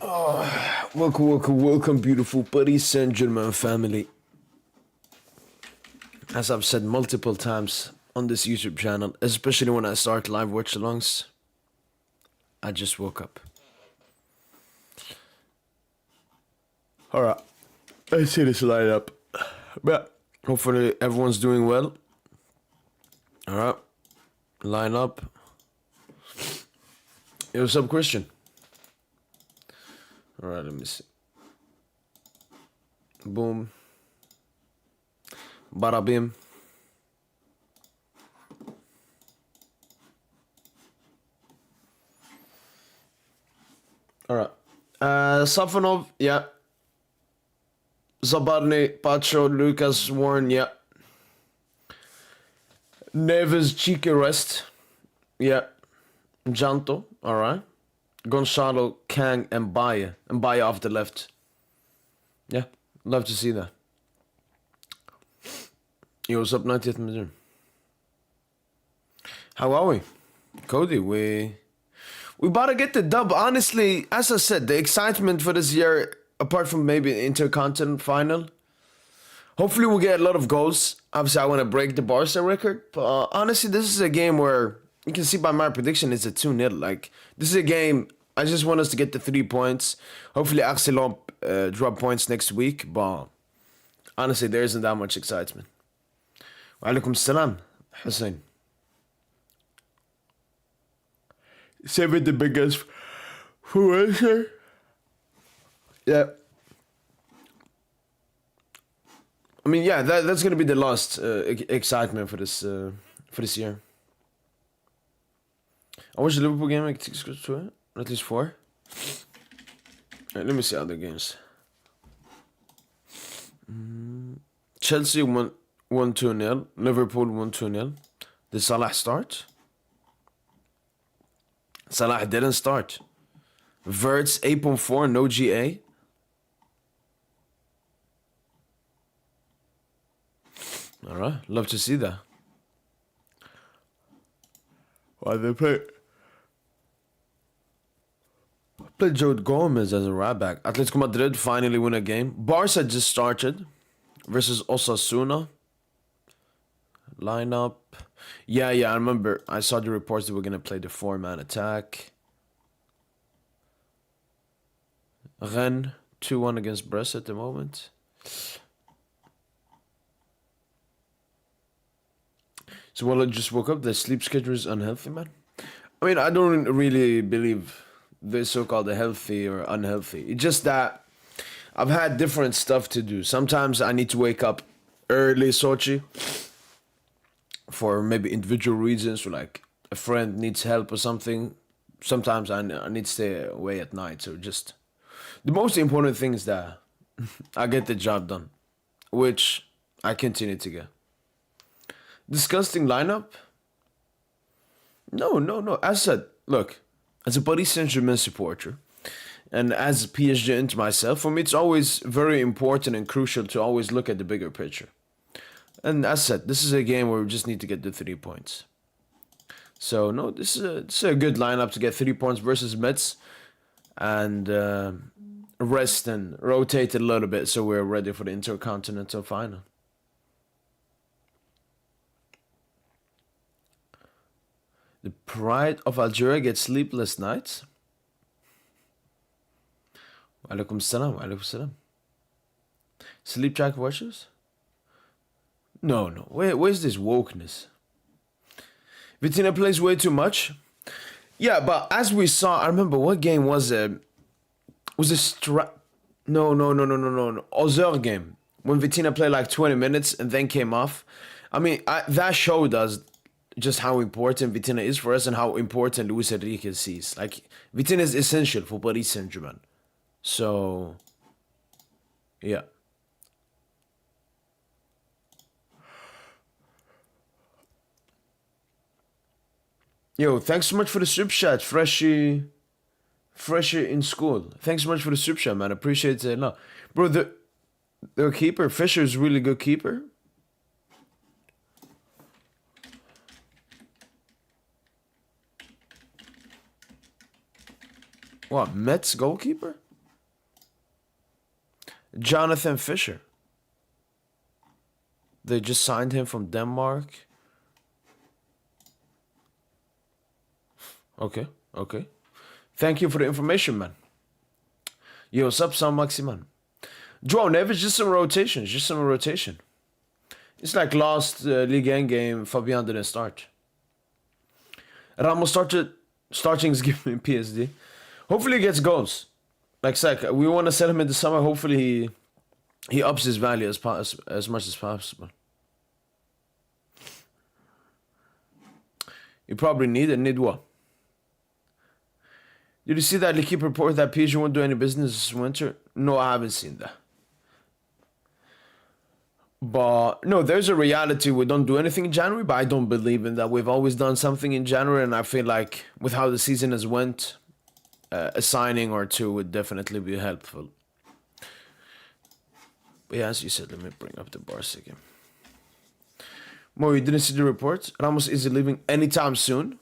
Welcome, beautiful buddy Saint-Germain family. As I've said multiple times on this YouTube channel, especially when I start live watch-alongs, I just woke up. Alright, let's see this light up. But hopefully everyone's doing well. Alright, line up. Yo, what's up, Christian? Alright, let me see. Boom. Bada bim. Alright. Safanov, yeah. Zabarny, Pacho, Lucas, Warren, yeah. Neves, Chica, Rest, yeah. Janto, alright. Gonzalo, Kang, and Baye. And Baye off the left. Yeah, love to see that. Yo, what's up, 90th minute? How are we? Cody, we about to get the dub. Honestly, as I said, the excitement for this year, apart from maybe the Intercontinental final, hopefully we'll get a lot of goals. Obviously, I want to break the Barca record. But honestly, this is a game where you can see by my prediction, it's a 2-0. Like, this is a game, I just want us to get the 3 points. Hopefully, Arcelon drop points next week. But honestly, there isn't that much excitement. Wa alaikum salam, Hussein. Saving the biggest influencer. Yeah. I mean, yeah, that's gonna be the last excitement for this year. I watched the Liverpool game. Like 6 to it, at least 4. Right, let me see other games. Chelsea won 2-0. Liverpool won 2-0. Did Salah start? Salah didn't start. Verts 8.4, no GA. Alright, love to see that. Why they play Joe Gomez as a right back. Atletico Madrid finally win a game. Barca just started versus Osasuna. Lineup. Yeah, I remember. I saw the reports that we're gonna play the 4-man attack. Rennes 2-1 against Brest at the moment. So while I just woke up, the sleep schedule is unhealthy, man. I mean, I don't really believe this so-called healthy or unhealthy. It's just that I've had different stuff to do. Sometimes I need to wake up early, Sochi, for maybe individual reasons, or like a friend needs help or something. Sometimes I need to stay away at night. So just the most important thing is that I get the job done, which I continue to get. Disgusting lineup? No. As I said, look, as a Paris Saint-Germain supporter, and as a PSG into myself, for me it's always very important and crucial to always look at the bigger picture. And as I said, this is a game where we just need to get the 3 points. So no, this is a good lineup to get 3 points versus Metz, and rest and rotate it a little bit so we're ready for the Intercontinental final. The pride of Algeria gets sleepless nights. Alaikum salam. Sleep track watches? No. Where's this wokeness? Vitina plays way too much. Yeah, but as we saw, I remember what game was it? Was it No. Ozer game. When Vitina played like 20 minutes and then came off. I mean, that showed us just how important Vitina is for us and how important Luis Enrique sees. Like, Vitina is essential for Paris Saint-Germain. So, yeah. Yo, thanks so much for the super chat, Freshy in school. Thanks so much for the super chat, man. Appreciate it. No, bro, the keeper, Fisher is a really good keeper. What, Metz goalkeeper? Jonathan Fisher. They just signed him from Denmark. Okay, okay. Thank you for the information, man. Yo, what's up, Sam Maximan? Joao Neves, just some rotation. It's like last Ligue game, Fabian didn't start. Ramos starting is giving me PSD. Hopefully he gets goals. Like Sek, we want to sell him in the summer. Hopefully he ups his value as much as possible. You probably need what? Did you see that Ligue report that PSG won't do any business this winter? No, I haven't seen that. But no, there's a reality. We don't do anything in January, but I don't believe in that. We've always done something in January, and I feel like with how the season has went, a signing or two would definitely be helpful. But yeah, as you said, let me bring up the bars again. Mo, you didn't see the report? Ramos is leaving anytime soon.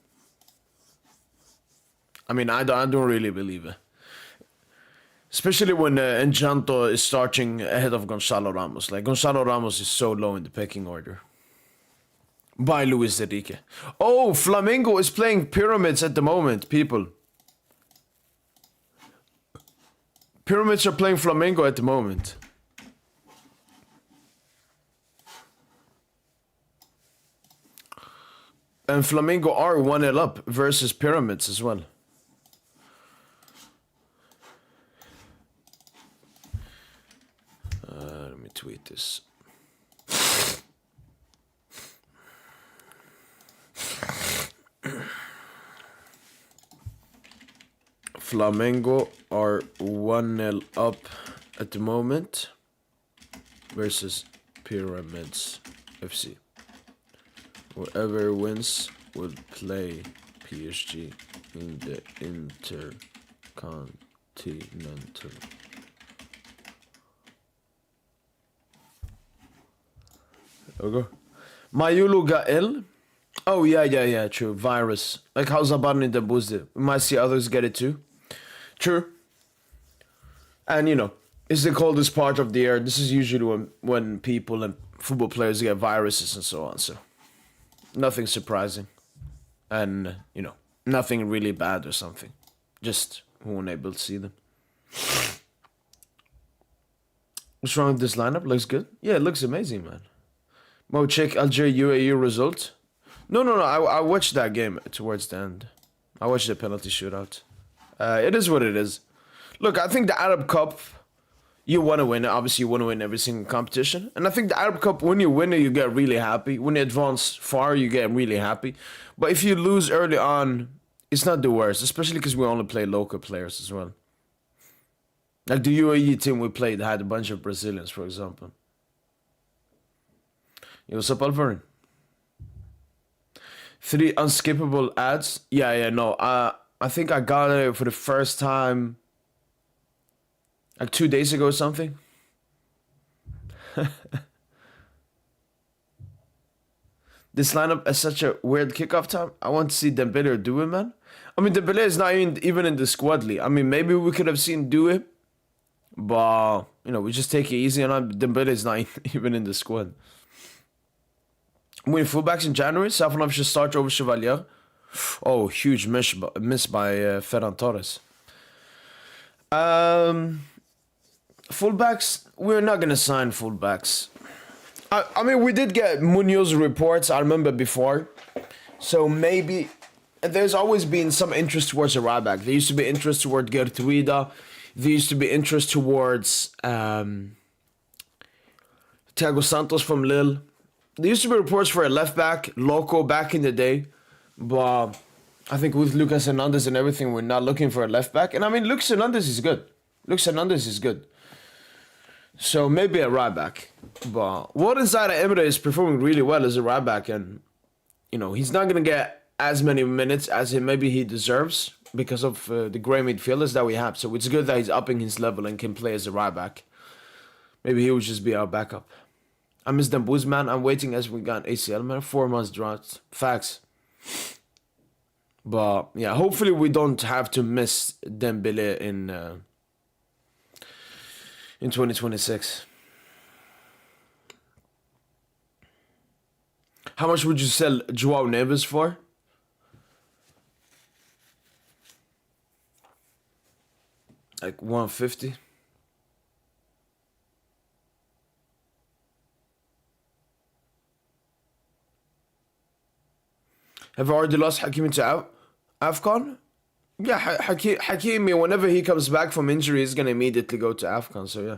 I mean, I don't really believe it. Especially when Encanto is starting ahead of Gonzalo Ramos. Like, Gonzalo Ramos is so low in the pecking order. By Luis Enrique. Oh, Flamengo is playing Pyramids at the moment, people. Pyramids are playing Flamengo at the moment. And Flamengo are 1-0 up versus Pyramids as well. Let me tweet this. Flamengo are 1-0 up at the moment versus Pyramids FC. Whoever wins will play PSG in the Intercontinental. Okay. Mayulu Gael. Oh, yeah, true. Virus. Like how Zabarni the boosted. We might see others get it too. True. And you know, it's the coldest part of the year. This is usually when people and football players get viruses and so on. So, nothing surprising. And, you know, nothing really bad or something. Just we weren't able to see them. What's wrong with this lineup? Looks good? Yeah, it looks amazing, man. Mo, check Algeria UAE result. No. I watched that game towards the end. I watched the penalty shootout. It is what it is. Look, I think the Arab Cup, you want to win it. Obviously, you want to win every single competition. And I think the Arab Cup, when you win it, you get really happy. When you advance far, you get really happy. But if you lose early on, it's not the worst. Especially because we only play local players as well. Like the UAE team we played had a bunch of Brazilians, for example. Yo, what's up, Alvarin? 3 unskippable ads. Yeah, no. I think I got it for the first time like 2 days ago or something. This lineup is such a weird kickoff time. I want to see Dembele do it, man. I mean, Dembele is not even in the squad league. I mean, maybe we could have seen do it, but you know, we just take it easy on Dembele is not even in the squad. Winning fullbacks in January. Safonov should start over Chevalier. Oh, huge miss by Ferran Torres. Fullbacks, we're not going to sign fullbacks. I mean, we did get Munoz reports, I remember before. So maybe, there's always been some interest towards a right back. There used to be interest towards Gertruida. There used to be interest towards Thiago Santos from Lille. There used to be reports for a left back, Loco, back in the day. But I think with Lucas Hernandez and everything, we're not looking for a left back. And I mean, Lucas Hernandez is good. So maybe a right back. But what inside of Emre is performing really well as a right back. And, you know, he's not going to get as many minutes as maybe he deserves because of the grey midfielders that we have. So it's good that he's upping his level and can play as a right back. Maybe he will just be our backup. I miss Dembuz, man. I'm waiting as we got ACL, man. 4 months drought. Facts. But, yeah, hopefully we don't have to miss Dembele in in 2026. How much would you sell Joao Neves for? Like 150. Have already lost Hakimi to AFCON? Yeah, Hakimi, whenever he comes back from injury, he's going to immediately go to AFCON, so yeah.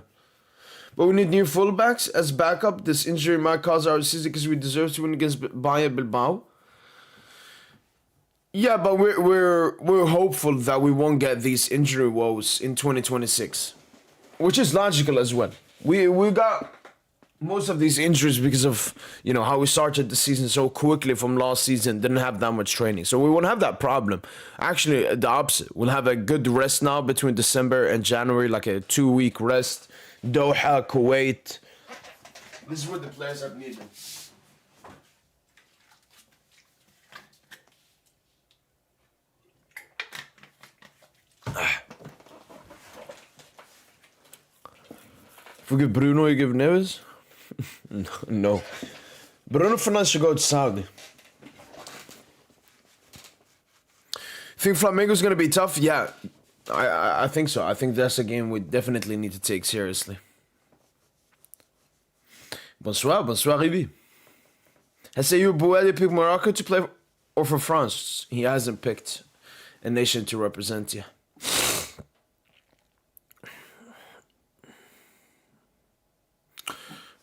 But we need new fullbacks as backup. This injury might cause our season because we deserve to win against Bayern Bilbao. Yeah, but we're hopeful that we won't get these injury woes in 2026, which is logical as well. We got most of these injuries because of how we started the season so quickly from last season, didn't have that much training, so we won't have that problem. Actually, the opposite. We'll have a good rest now between December and January, like a 2-week rest. Doha, Kuwait. This is what the players have needed. If we give Bruno, you give Neves? No. Bruno Fernandes should go to Saudi. Think Flamengo's going to be tough? Yeah, I think so. I think that's a game we definitely need to take seriously. Bonsoir, Rivi. Has Seydou Bouali picked Morocco to play or for France? He hasn't picked a nation to represent you.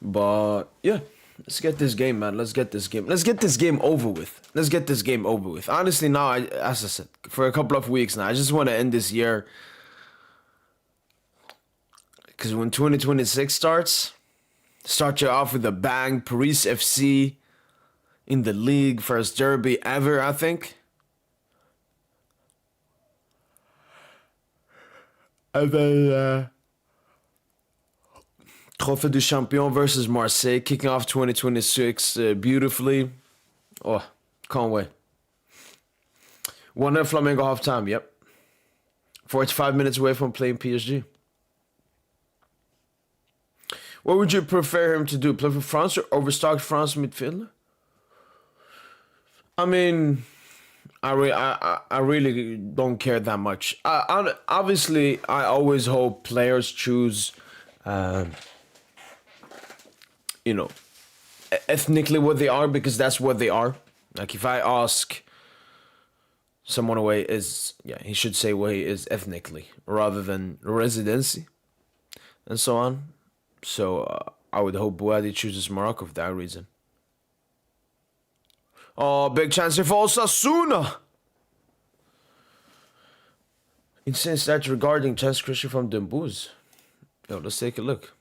But yeah, let's get this game, man. Let's get this game over with. Honestly, now, as I said, for a couple of weeks now, I just want to end this year. Because when 2026 start you off with a bang. Paris FC in the league, first derby ever, I think. And then Trophée du Champion versus Marseille, kicking off 2026 beautifully. Oh, can't wait. 1-0 Flamengo halftime, yep. 45 minutes away from playing PSG. What would you prefer him to do? Play for France or overstocked France midfielder? I mean, I really don't care that much. Obviously, I always hope players choose, ethnically what they are, because that's what they are. Like, if I ask someone away he should say what he is ethnically rather than residency and so on. So I would hope Bouadi chooses Morocco for that reason. Oh, big chance here for Osasuna. Insane stats regarding chance creation from Dembouz. Yo, let's take a look.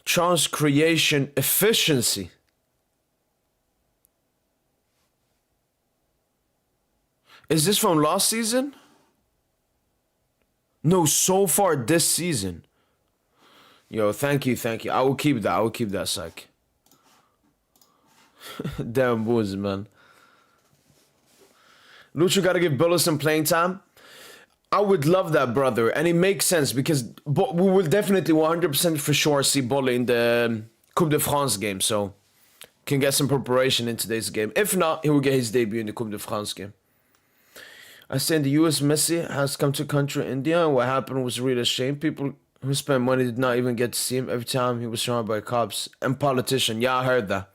Chance creation efficiency. Is this from last season? No, so far this season. Yo, thank you. I will keep that, psych. Damn boys, man. Lucho gotta give Billo some playing time. I would love that, brother, and it makes sense because we will definitely 100% for sure see Bolle in the Coupe de France game, so can get some preparation in today's game. If not, he will get his debut in the Coupe de France game. I say in the US, Messi has come to country India, and what happened was really a shame. People who spent money did not even get to see him every time he was surrounded by cops and politicians. Yeah, I heard that.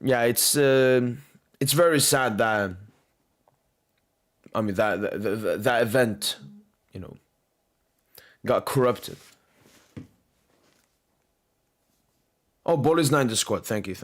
Yeah, it's very sad that, I mean, that event, got corrupted. Oh, Bolly's not in the squad. Thank you.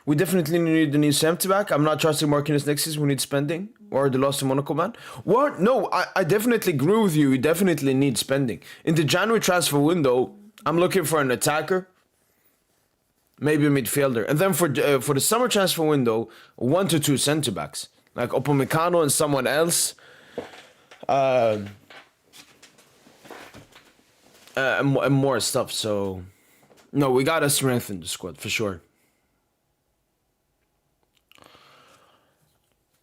We definitely need a new centre back. I'm not trusting Marquinhos next season. We need spending. Or the loss to Monaco, man. What? No, I definitely agree with you. We definitely need spending. In the January transfer window, I'm looking for an attacker. Maybe a midfielder. And then for the summer transfer window, 1 to 2 centre backs. Like Upamecano and someone else. And more stuff. So, no, we gotta strengthen the squad for sure.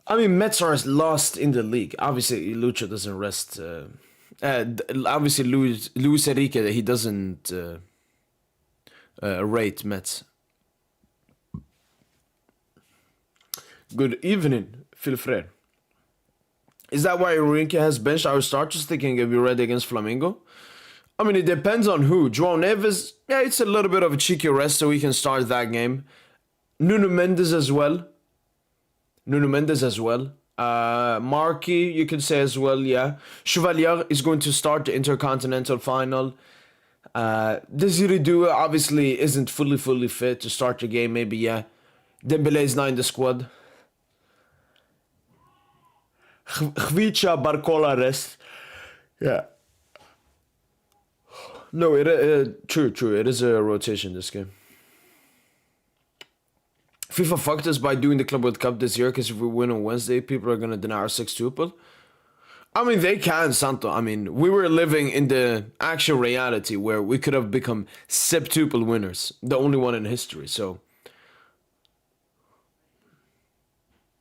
I mean, Metz are lost in the league. Obviously, Lucho doesn't rest. Obviously, Luis Enrique, he doesn't rate Metz. Good evening, Philfred. Is that why Enrique has benched our starters thinking he'll be ready against Flamengo? I mean, it depends on who. João Neves, yeah, it's a little bit of a cheeky rest so we can start that game. Nuno Mendes as well. Marquis, you can say as well, yeah. Chevalier is going to start the Intercontinental Final. Desiree Due obviously isn't fully fit to start the game, maybe, yeah. Dembele is not in the squad. Khvicha, Barcola rest. Yeah. No, true. It is a rotation this game. FIFA fucked us by doing the Club World Cup this year because if we win on Wednesday, people are going to deny our sextuple. I mean, they can, Santo. I mean, we were living in the actual reality where we could have become septuple winners. The only one in history, so.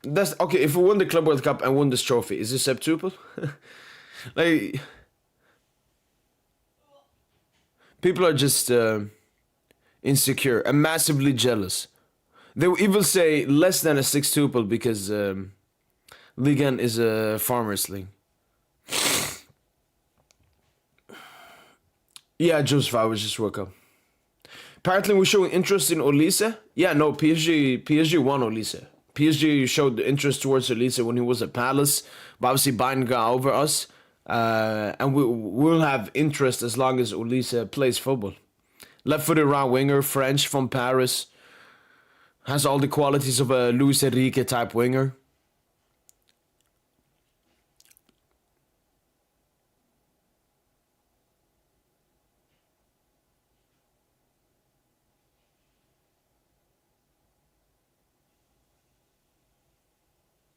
That's okay, if we won the Club World Cup and won this trophy, is it septuple? Like, people are just insecure and massively jealous. They will even say less than a sextuple because Ligue 1 is a farmers league. Yeah, Joseph, I was just woke up. Apparently we're showing interest in Olise. Yeah, no, PSG won Olise. PSG showed interest towards Olise when he was at Palace, but obviously Bayern got over us. And we'll have interest as long as Olise plays football. Left-footed right winger, French from Paris. Has all the qualities of a Luis Enrique type winger.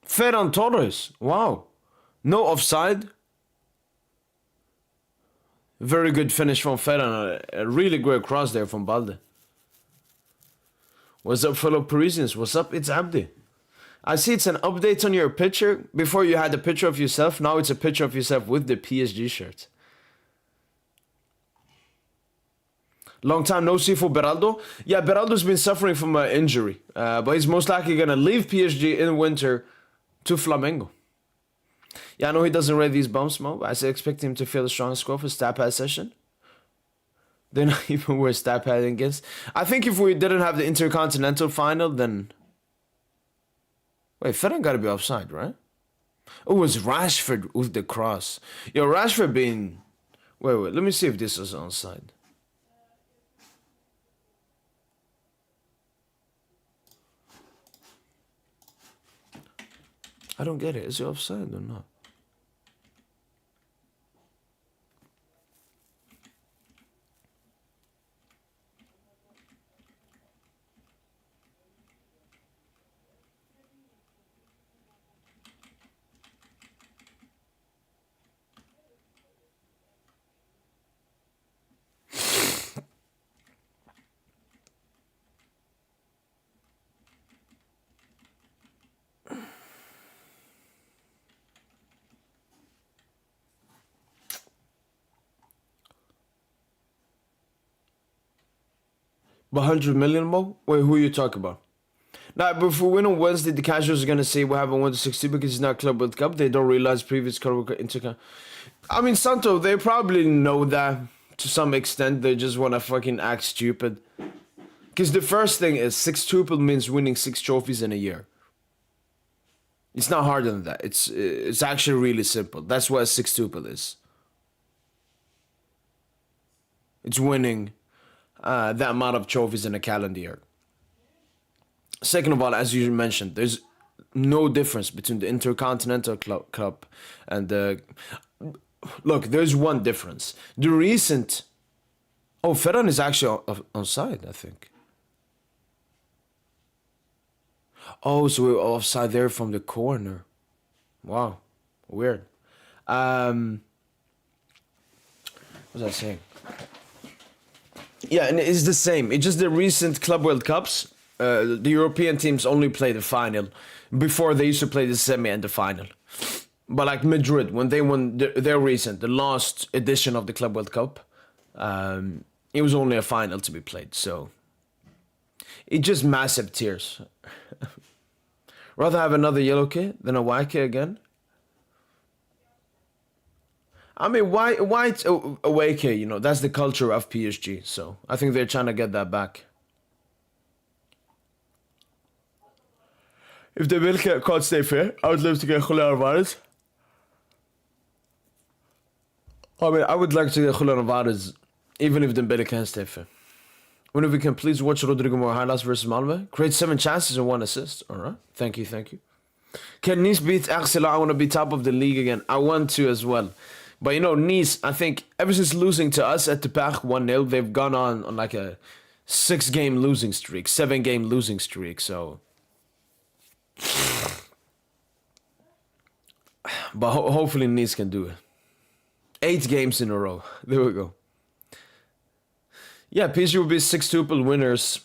Ferran Torres, wow. No offside. Very good finish from Ferran. A really great cross there from Balde. What's up, fellow Parisians? What's up? It's Abdi. I see it's an update on your picture. Before you had a picture of yourself. Now it's a picture of yourself with the PSG shirt. Long time no see for Beraldo. Yeah, Beraldo's been suffering from an injury. But he's most likely going to leave PSG in winter to Flamengo. Yeah, I know he doesn't rate these bumps, Mo. I expect him to feel a strong score for stat pad session. They're not even worth stat padding against. I think if we didn't have the Intercontinental Final, then... Wait, Ferran gotta be offside, right? Oh, it was Rashford with the cross. Yo, Rashford being... Wait, let me see if this is onside. I don't get it. Is it offside or not? But 100 million more? Wait, who you talking about? Now, but if we win on Wednesday, the casuals are going to say we haven't won the 60 because it's not Club World Cup. They don't realize previous Club World Cup Intercon. I mean, Santo, they probably know that to some extent. They just want to fucking act stupid. Because the first thing is sextuple means winning 6 trophies in a year. It's not harder than that. It's actually really simple. That's what a sextuple is. It's winning that amount of trophies in a calendar year. Second of all, as you mentioned, there's no difference between the Intercontinental Cup and the. Look, there's one difference. The recent. Oh, Ferran is actually on side, I think. Oh, so we're offside there from the corner. Wow, weird. What was I saying? Yeah, and it's the same. It's just the recent Club World Cups. The European teams only play the final. Before they used to play the semi and the final. But like Madrid, when they won their recent, the last edition of the Club World Cup, it was only a final to be played. So it's just massive tears. Rather have another yellow kit than a white kit again. I mean, white away kit, you know, that's the culture of PSG. So I think they're trying to get that back. If the Bill can't stay fair, I would love to get Julian Alvarez. I mean, I would like to get Julian Alvarez, even if Dembele can't stay fair. When if we can please watch Rodrigo Moura highlights versus Malmö. Create 7 chances and 1 assist. Alright, thank you. Can Nice beat Arsenal? I want to be top of the league again. I want to as well. But you know, Nice, I think ever since losing to us at the Parc 1-0, they've gone on like a 6-game losing streak, 7-game losing streak, so... But hopefully Nice can do it. 8 games in a row. There we go. Yeah, PSG will be 6-tuple winners.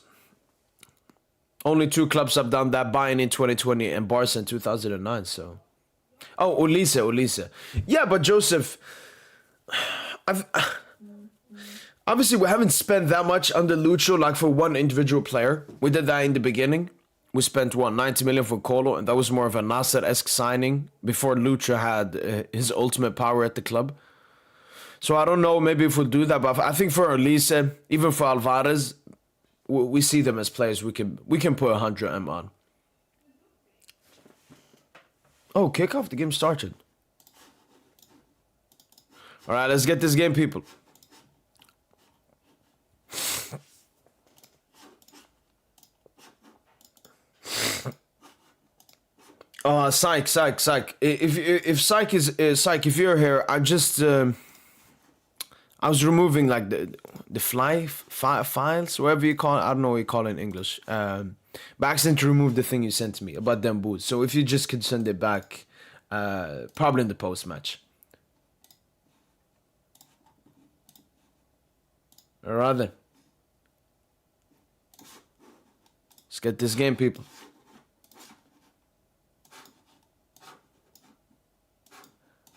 Only 2 clubs have done that, Bayern in 2020 and Barca in 2009, so... Oh, Olise. Yeah, but Joseph... Obviously, we haven't spent that much under Lucho, like for one individual player. We did that in the beginning. We spent, 90 million for Colo, and that was more of a Nasser-esque signing before Lucho had his ultimate power at the club. So I don't know, maybe if we'll do that, but I think for Olise, even for Alvarez, we see them as players we can put 100M on. Oh, kickoff, the game started. Alright, let's get this game, people. Psych. If Psych is Psych, if you're here, I was removing like the files, whatever you call it. I don't know what you call it in English. By accident to remove the thing you sent to me about them boots. So if you just could send it back, probably in the post match. Alright then. Let's get this game, people.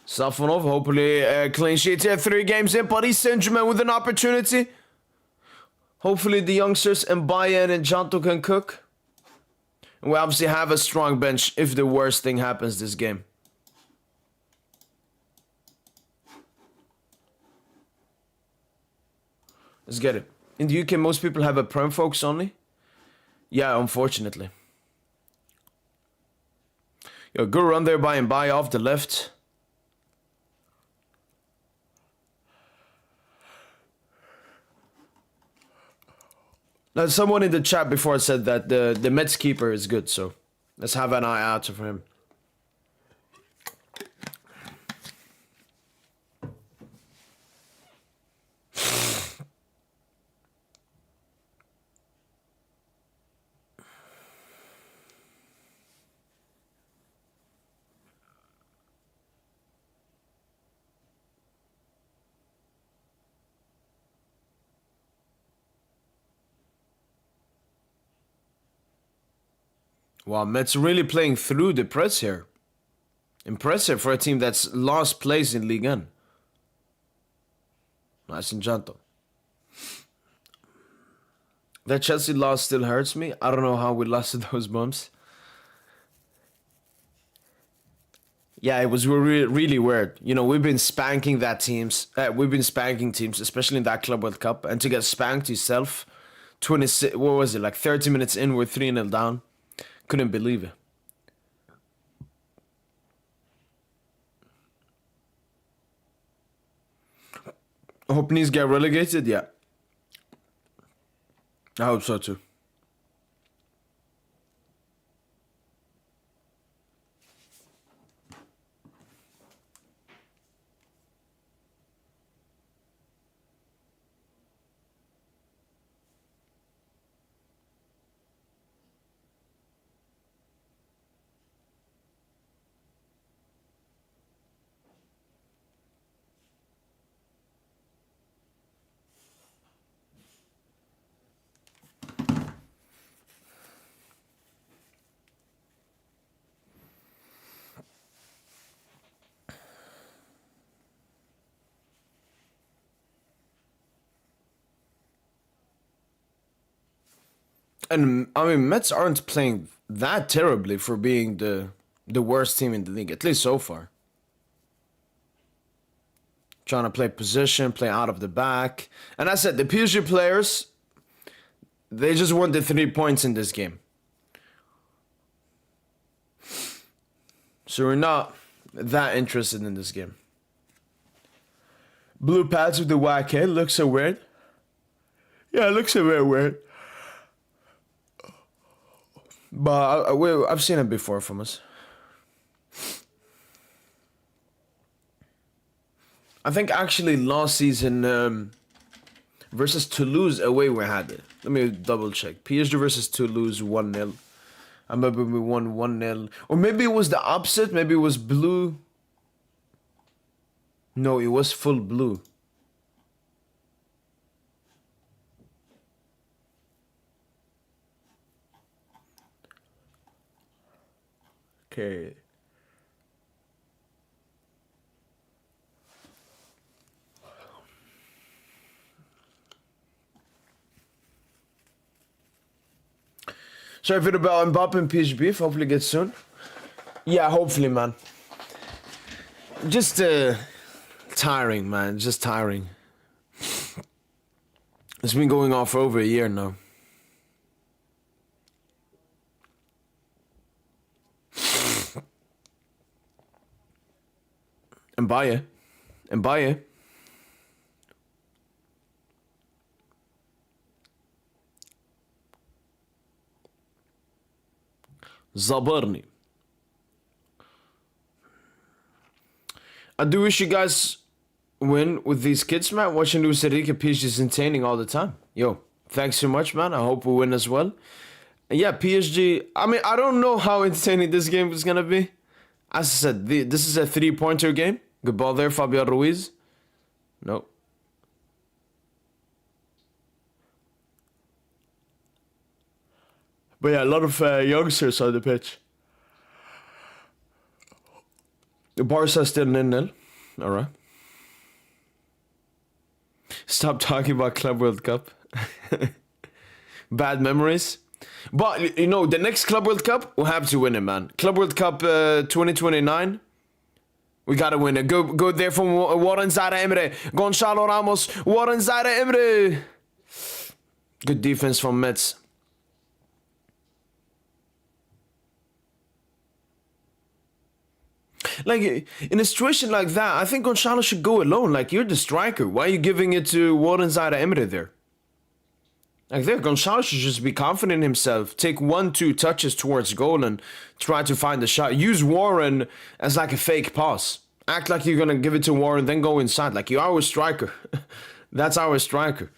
Safonov, hopefully clean sheet here. 3 games in. Paris Saint-Germain with an opportunity. Hopefully the youngsters and Bayern and Janto can cook. And we obviously have a strong bench if the worst thing happens this game. Let's get it. In the UK, most people have a Prem focus only. Yeah, unfortunately. Yo, good run there by and by off the left. Now, someone in the chat before said that the Metz keeper is good, so let's have an eye out for him. Wow, Metz really playing through the press here. Impressive for a team that's lost place in Ligue 1. Nice and gentle. That Chelsea loss still hurts me. I don't know how we lost to those bumps. Yeah, it was really weird. You know, we've been spanking teams, especially in that Club World Cup, and to get spanked yourself, 26. What was it? Like 30 minutes in, we're 3-0 down. Couldn't believe it. I hope Nice get relegated. Yeah, I hope so too. And I mean, Metz aren't playing that terribly for being the worst team in the league, at least so far. Trying to play position, play out of the back. And I said, the PSG players, they just want the 3 points in this game. So we're not that interested in this game. Blue pads with the YK looks so weird. Yeah, it looks a bit weird. But I've seen it before from us. I think actually last season versus Toulouse away we had it. Let me double check. PSG versus Toulouse 1-0. I remember we won 1-0. Or maybe it was the opposite. Maybe it was blue. No, it was full blue. Okay. Sorry for the bell. Mbappe and PSG beef. Hopefully get soon. Yeah, hopefully, man. Just tiring, man. Just tiring. It's been going on for over a year now. Mbaye. Zabarni. I do wish you guys win with these kids, man. Watching Luis Enrique PSG is entertaining all the time. Yo, thanks so much, man. I hope we win as well. And yeah, PSG. I mean, I don't know how entertaining this game is gonna be. As I said, this is a 3-pointer game. Good ball there, Fabian Ruiz. No. But yeah, a lot of youngsters on the pitch. The Barca still 0-0. Alright. Stop talking about Club World Cup. Bad memories. But, you know, the next Club World Cup, we'll have to win it, man. Club World Cup 2029. We gotta win it. Go there from Warren Zaire Emre. Gonçalo Ramos. Warren Zaire Emre. Good defense from Metz. Like, in a situation like that, I think Gonçalo should go alone. Like, you're the striker. Why are you giving it to Warren Zaire Emre there? Like, there, Gonçalo should just be confident in himself. Take 1-2 touches towards goal and try to find the shot. Use Warren as like a fake pass. Act like you're going to give it to Warren, then go inside. Like, you are our striker. That's our striker.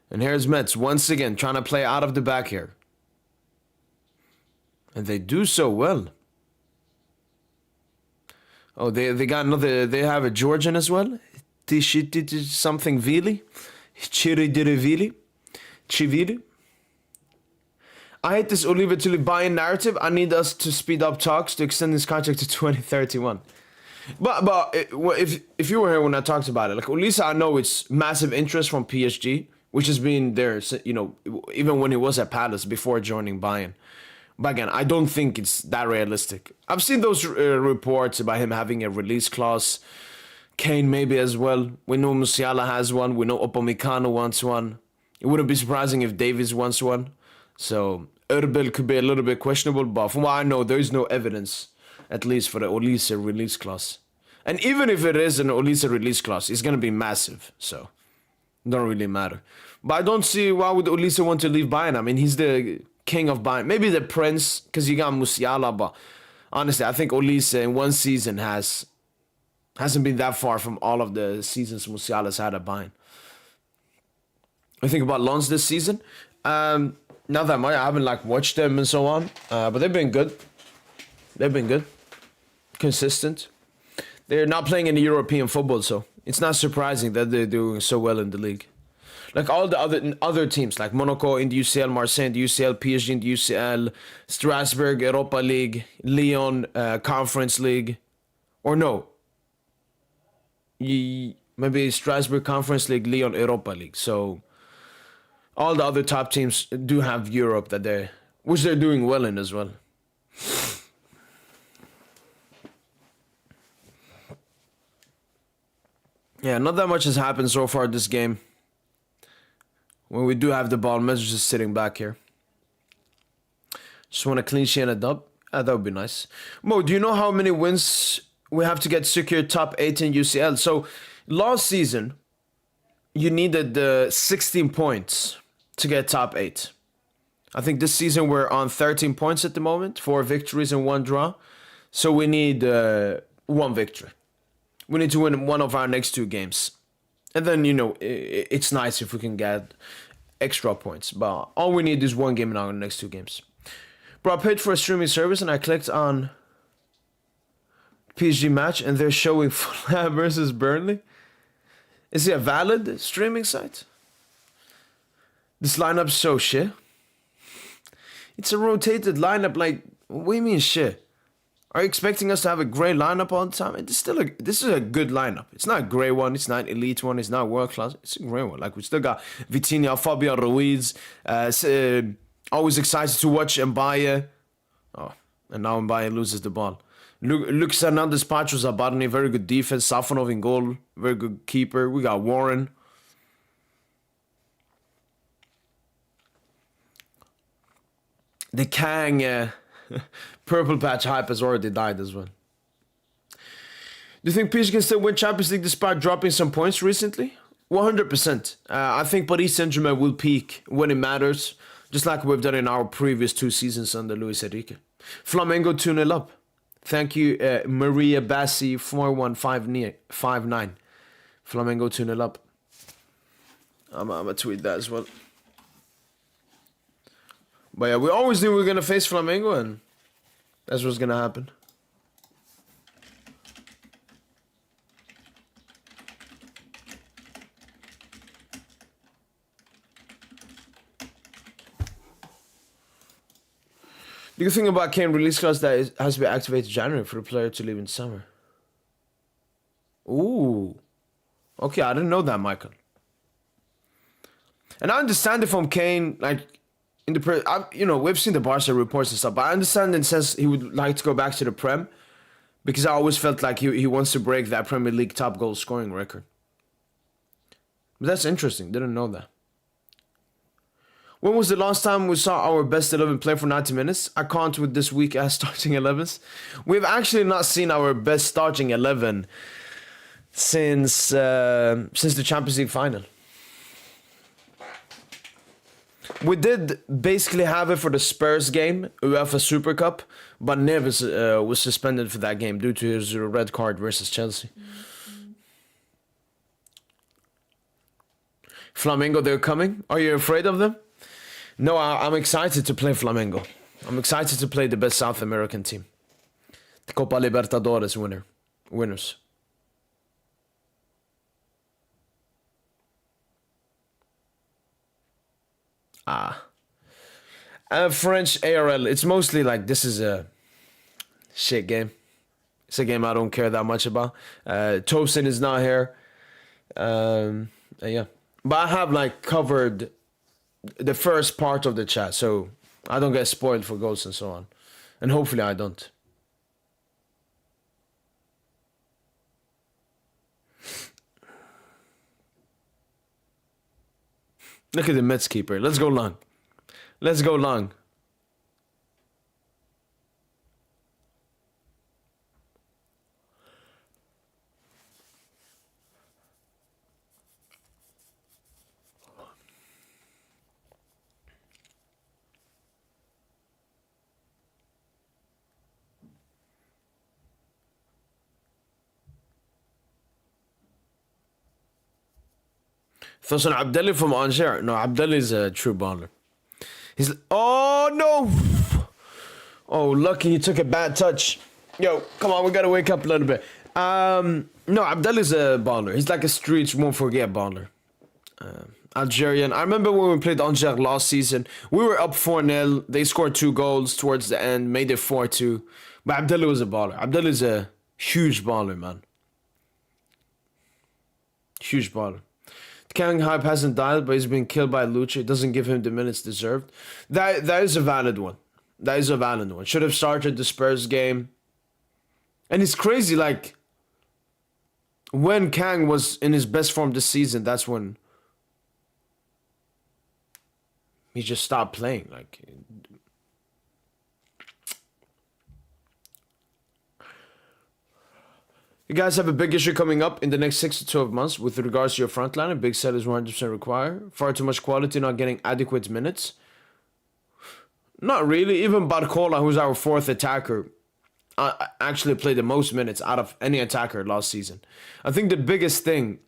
And here's Metz once again trying to play out of the back here. And they do so well. Oh, they got another. They have a Georgian as well. Something Vili. Chiridirivili. Chivili. I hate this Oliver to Bayern narrative. I need us to speed up talks to extend this contract to 2031. But if you were here when I talked about it, like Olisa, I know it's massive interest from PSG, which has been there, you know, even when he was at Palace before joining Bayern. But again, I don't think it's that realistic. I've seen those reports about him having a release clause. Kane maybe as well. We know Musiala has one. We know Upamecano wants one. It wouldn't be surprising if Davies wants one. So Erbil could be a little bit questionable, but from what I know, there is no evidence, at least for the Olise release clause. And even if it is an Olise release clause, it's going to be massive. So it don't really matter. But I don't see why would Olise want to leave Bayern. I mean, he's the king of Bayern. Maybe the prince, because you got Musiala, but honestly, I think Olise in one season hasn't been that far from all of the seasons Musiala's had at Bayern. I think about Lens this season. Not that much. I haven't like watched them and so on, but they've been good. They've been good, consistent. They're not playing any European football, so it's not surprising that they're doing so well in the league. Like all the other teams, like Monaco in the UCL, Marseille in the UCL, PSG in the UCL, Strasbourg, Europa League, Lyon, Conference League, or no, maybe Strasbourg Conference League, Lyon Europa League. So all the other top teams do have Europe which they're doing well in as well. Yeah, not that much has happened so far this game. When we do have the ball, Metz is just sitting back here. Just want a clean sheet and a dub. That would be nice. Mo, do you know how many wins we have to get secure top 8 in UCL? So, last season, you needed 16 points to get top 8. I think this season we're on 13 points at the moment, 4 victories and 1 draw. So we need 1 victory. We need to win one of our next 2 games. And then, it's nice if we can get extra points. But all we need is 1 game in our next 2 games. Bro, I paid for a streaming service and I clicked on PSG match and they're showing Fulham versus Burnley. Is it a valid streaming site? This lineup's so shit. It's a rotated lineup, like, what do you mean shit? Are you expecting us to have a great lineup all the time? This is a good lineup. It's not a great one, it's not an elite one, it's not world class. It's a great one. Like, we still got Vitinha, Fabian Ruiz, always excited to watch Mbaye. Oh, and now Mbaye loses the ball. Lucas Hernandez, Pacho Zabarni, very good defense. Safonov in goal, very good keeper. We got Warren. The Kang purple patch hype has already died as well. Do you think PSG can still win Champions League despite dropping some points recently? 100%. I think Paris Saint-Germain will peak when it matters, just like we've done in our previous 2 seasons under Luis Enrique. Flamengo 2-0 up. Thank you, Maria Bassi 4159. Flamengo 2-0 up. I'm gonna tweet that as well. But yeah, we always knew we were gonna face Flamengo, and that's what's gonna happen. The good thing about Kane release clause that it has to be activated in January for the player to leave in summer. Ooh. Okay, I didn't know that, Michael. And I understand it from Kane, like, we've seen the Barca reports and stuff, but I understand in the sense he would like to go back to the Prem, because I always felt like he wants to break that Premier League top goal scoring record. But that's interesting, didn't know that. When was the last time we saw our best 11 play for 90 minutes? I can't with this week as starting 11s. We've actually not seen our best starting 11 since the Champions League final. We did basically have it for the Spurs game, UEFA Super Cup, but Neves was suspended for that game due to his red card versus Chelsea. Flamengo, they're coming. Are you afraid of them? No, I'm excited to play Flamengo. I'm excited to play the best South American team. The Copa Libertadores winners. French ARL, it's mostly like, this is a shit game. It's a game I don't care that much about. Tosin is not here. Yeah. But I have like covered the first part of the chat, so I don't get spoiled for goals and so on. And hopefully I don't. Look at the Metz keeper. Let's go long. Let's go long. Thosan Abdelli from Angers. No, Abdelli is a true baller. He's... Oh, no! Oh, lucky he took a bad touch. Yo, come on, we gotta wake up a little bit. No, Abdelli's a baller. He's like a streets won't forget baller. Algerian. I remember when we played Angers last season. We were up 4-0. They scored 2 goals towards the end, made it 4-2. But Abdelli was a baller. Abdelli's a huge baller, man. Huge baller. Kang hype hasn't died, but he's been killed by Lucha. It doesn't give him the minutes deserved. That is a valid one. That is a valid one. Should have started the Spurs game. And it's crazy, like, when Kang was in his best form this season, that's when he just stopped playing. Like, you guys have a big issue coming up in the next 6 to 12 months with regards to your front line. A big set is 100% required. Far too much quality, not getting adequate minutes. Not really. Even Barcola, who's our fourth attacker, actually played the most minutes out of any attacker last season. I think the biggest thing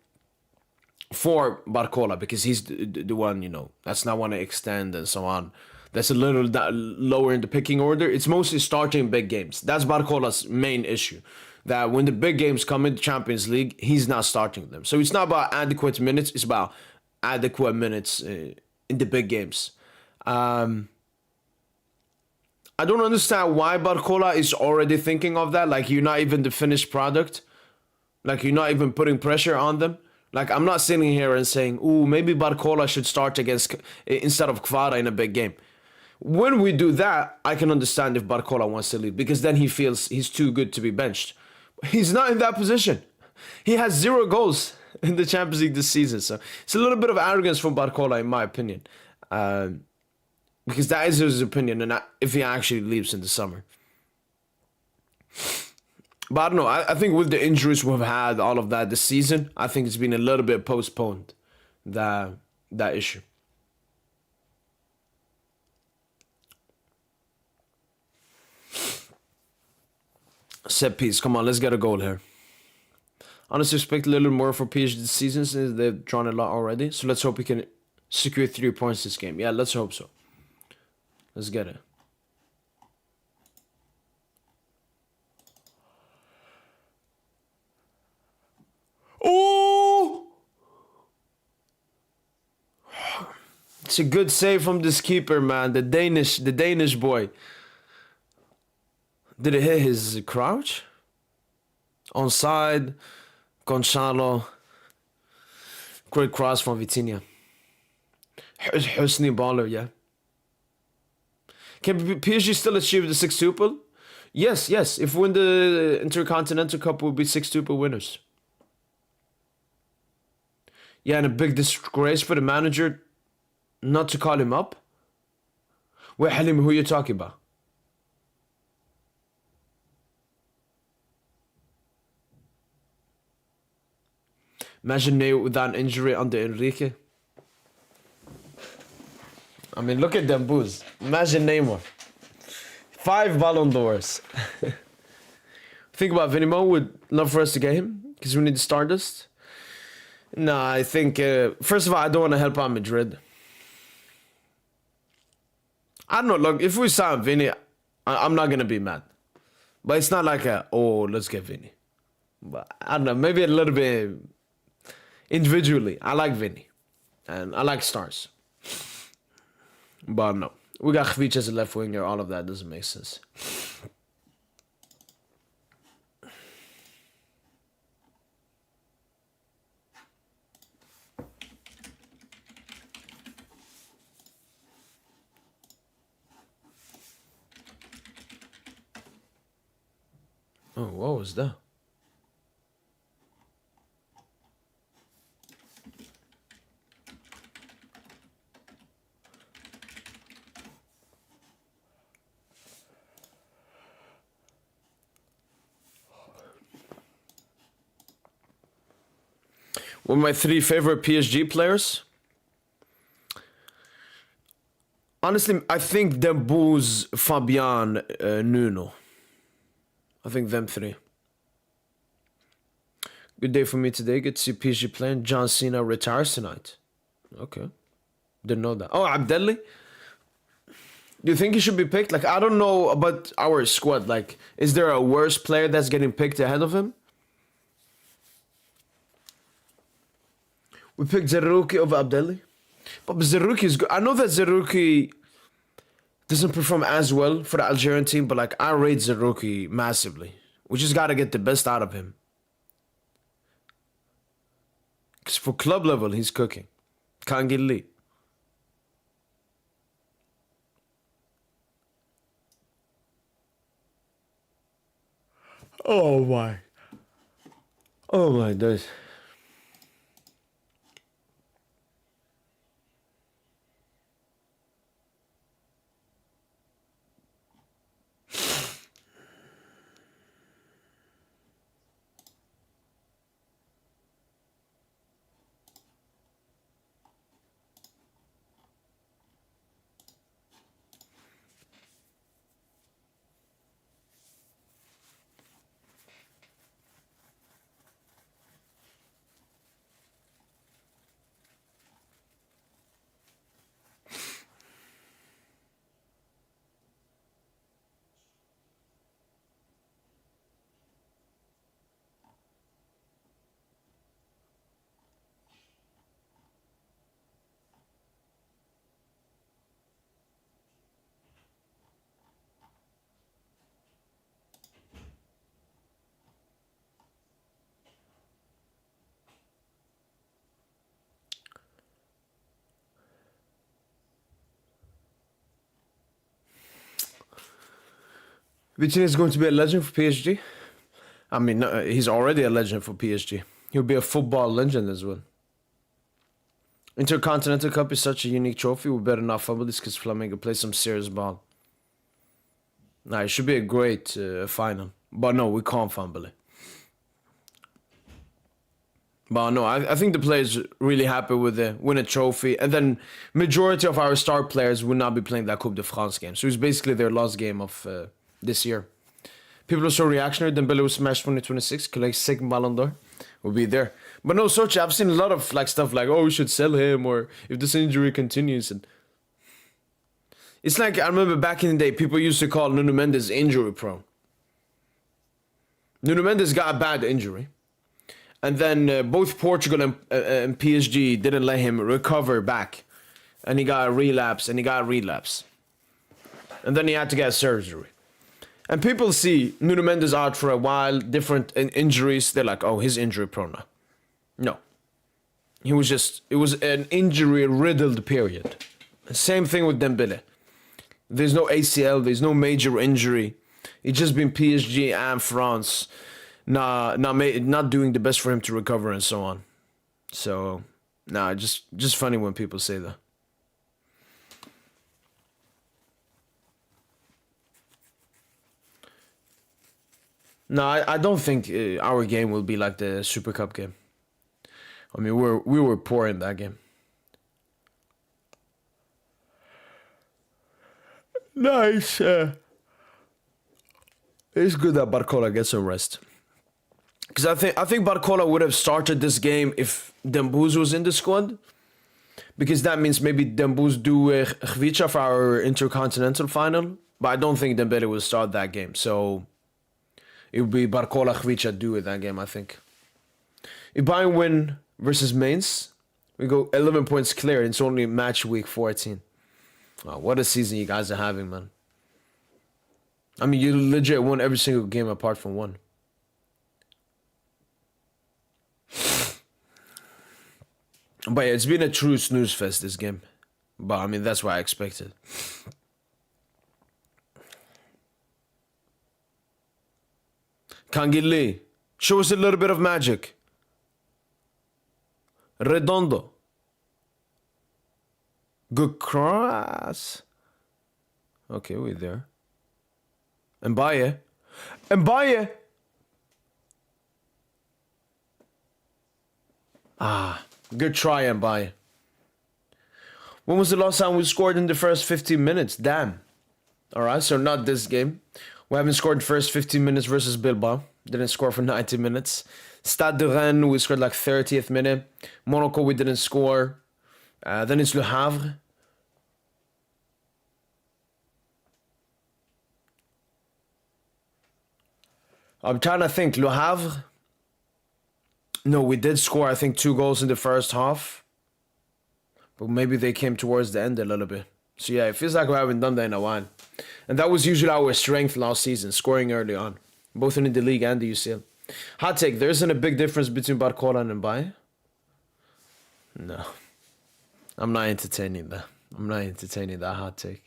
for Barcola, because he's the one, you know, that's not want to extend and so on, that's a little lower in the picking order. It's mostly starting big games. That's Barcola's main issue. That when the big games come in the Champions League, he's not starting them. So it's not about adequate minutes. It's about adequate minutes in the big games. I don't understand why Barcola is already thinking of that. Like, you're not even the finished product. Like, you're not even putting pressure on them. Like, I'm not sitting here and saying, ooh, maybe Barcola should start instead of Kvara in a big game. When we do that, I can understand if Barcola wants to leave, because then he feels he's too good to be benched. He's not in that position. He has 0 goals in the Champions League this season. So it's a little bit of arrogance from Barcola, in my opinion. Because that is his opinion, and if he actually leaves in the summer. But I don't know. I think with the injuries we've had, all of that this season, I think it's been a little bit postponed, that issue. Set piece. Come on, let's get a goal here. Honestly, expect a little more for PSG this season since they've drawn a lot already. So let's hope we can secure 3 points this game. Yeah, let's hope so. Let's get it. Oh! It's a good save from this keeper, man. The Danish boy. Did it hit his crouch? Onside. Gonçalo. Great cross from Vitinha. Husni baller, yeah. Can PSG still achieve the 6-tuple? Yes. If we win the Intercontinental Cup, we'll be 6-tuple winners. Yeah, and a big disgrace for the manager not to call him up. Wait, Halim, who are you talking about? Imagine Neo with that injury under Enrique. I mean, look at them boos. Imagine Neymar. 5 Ballon d'Ors. Think about Vinimo. Would love for us to get him because we need Stardust. No, I think, first of all, I don't want to help out Madrid. I don't know, look, if we sign Vinny, I'm not going to be mad. But it's not like let's get Vinny. But I don't know, maybe a little bit individually. I like Vinny. And I like stars. But no. We got Khvic as a left winger. All of that doesn't make sense. Oh, what was that? One of my 3 favorite PSG players. Honestly, I think Dembouz, Fabian, Nuno. I think them 3. Good day for me today. Good to see PSG playing. John Cena retires tonight. Okay. Didn't know that. Oh, Abdelli? Do you think he should be picked? Like, I don't know about our squad. Like, is there a worse player that's getting picked ahead of him? We picked Zerouki over Abdelli. But Zerouki is good. I know that Zerouki doesn't perform as well for the Algerian team, but like, I rate Zerouki massively. We just got to get the best out of him. Because for club level, he's cooking. Can't get lead. Oh my. Oh my days. Vitinha is going to be a legend for PSG. I mean, no, he's already a legend for PSG. He'll be a football legend as well. Intercontinental Cup is such a unique trophy. We better not fumble this because Flamengo plays some serious ball. Nah, it should be a great final. But no, we can't fumble it. But no, I think the players are really happy with the win a trophy. And then majority of our star players will not be playing that Coupe de France game. So it's basically their last game of this year. People are so reactionary. Dembele will smash 2026. Collect second Ballon d'Or. We'll be there. But no, Sochi, I've seen a lot of like stuff like, oh, we should sell him, or if this injury continues. And it's like, I remember back in the day, people used to call Nuno Mendes injury prone. Nuno Mendes got a bad injury. And then both Portugal and PSG didn't let him recover back. And he got a relapse, and he got a relapse. And then he had to get surgery. And people see Nuno Mendes out for a while, different injuries. They're like, oh, he's injury prone now. No. It was an injury-riddled period. Same thing with Dembele. There's no ACL, there's no major injury. It's just been PSG and France not doing the best for him to recover and so on. So, just funny when people say that. No, I don't think our game will be like the Super Cup game. I mean, we were poor in that game. Nice. It's good that Barcola gets some rest. Because I think Barcola would have started this game if Dembouz was in the squad. Because that means maybe Dembouz do Khvicha for our Intercontinental final. But I don't think Dembele will start that game. So it would be Barcola Khvicha do it that game, I think. If Bayern win versus Mainz, we go 11 points clear. It's only match week 14. Wow, what a season you guys are having, man. I mean, you legit won every single game apart from one. But yeah, it's been a true snooze fest, this game. But I mean, that's what I expected. Kangili, show us a little bit of magic. Redondo. Good cross. Okay, we're there. Mbaye. Mbaye. Ah, good try, Mbaye. When was the last time we scored in the first 15 minutes? Damn. Alright, so not this game. We haven't scored the first 15 minutes versus Bilbao. Didn't score for 90 minutes. Stade de Rennes, we scored like 30th minute. Monaco, we didn't score. Then it's Le Havre. I'm trying to think. Le Havre. No, we did score, I think, 2 goals in the first half. But maybe they came towards the end a little bit. So yeah, it feels like we haven't done that in a while. And that was usually our strength last season, scoring early on. Both in the league and the UCL. Hot take, there isn't a big difference between Barcola and Mbaye. No. I'm not entertaining that. I'm not entertaining that hot take.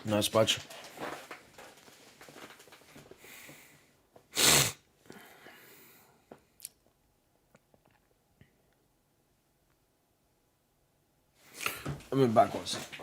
Nice patch. Let me back one second.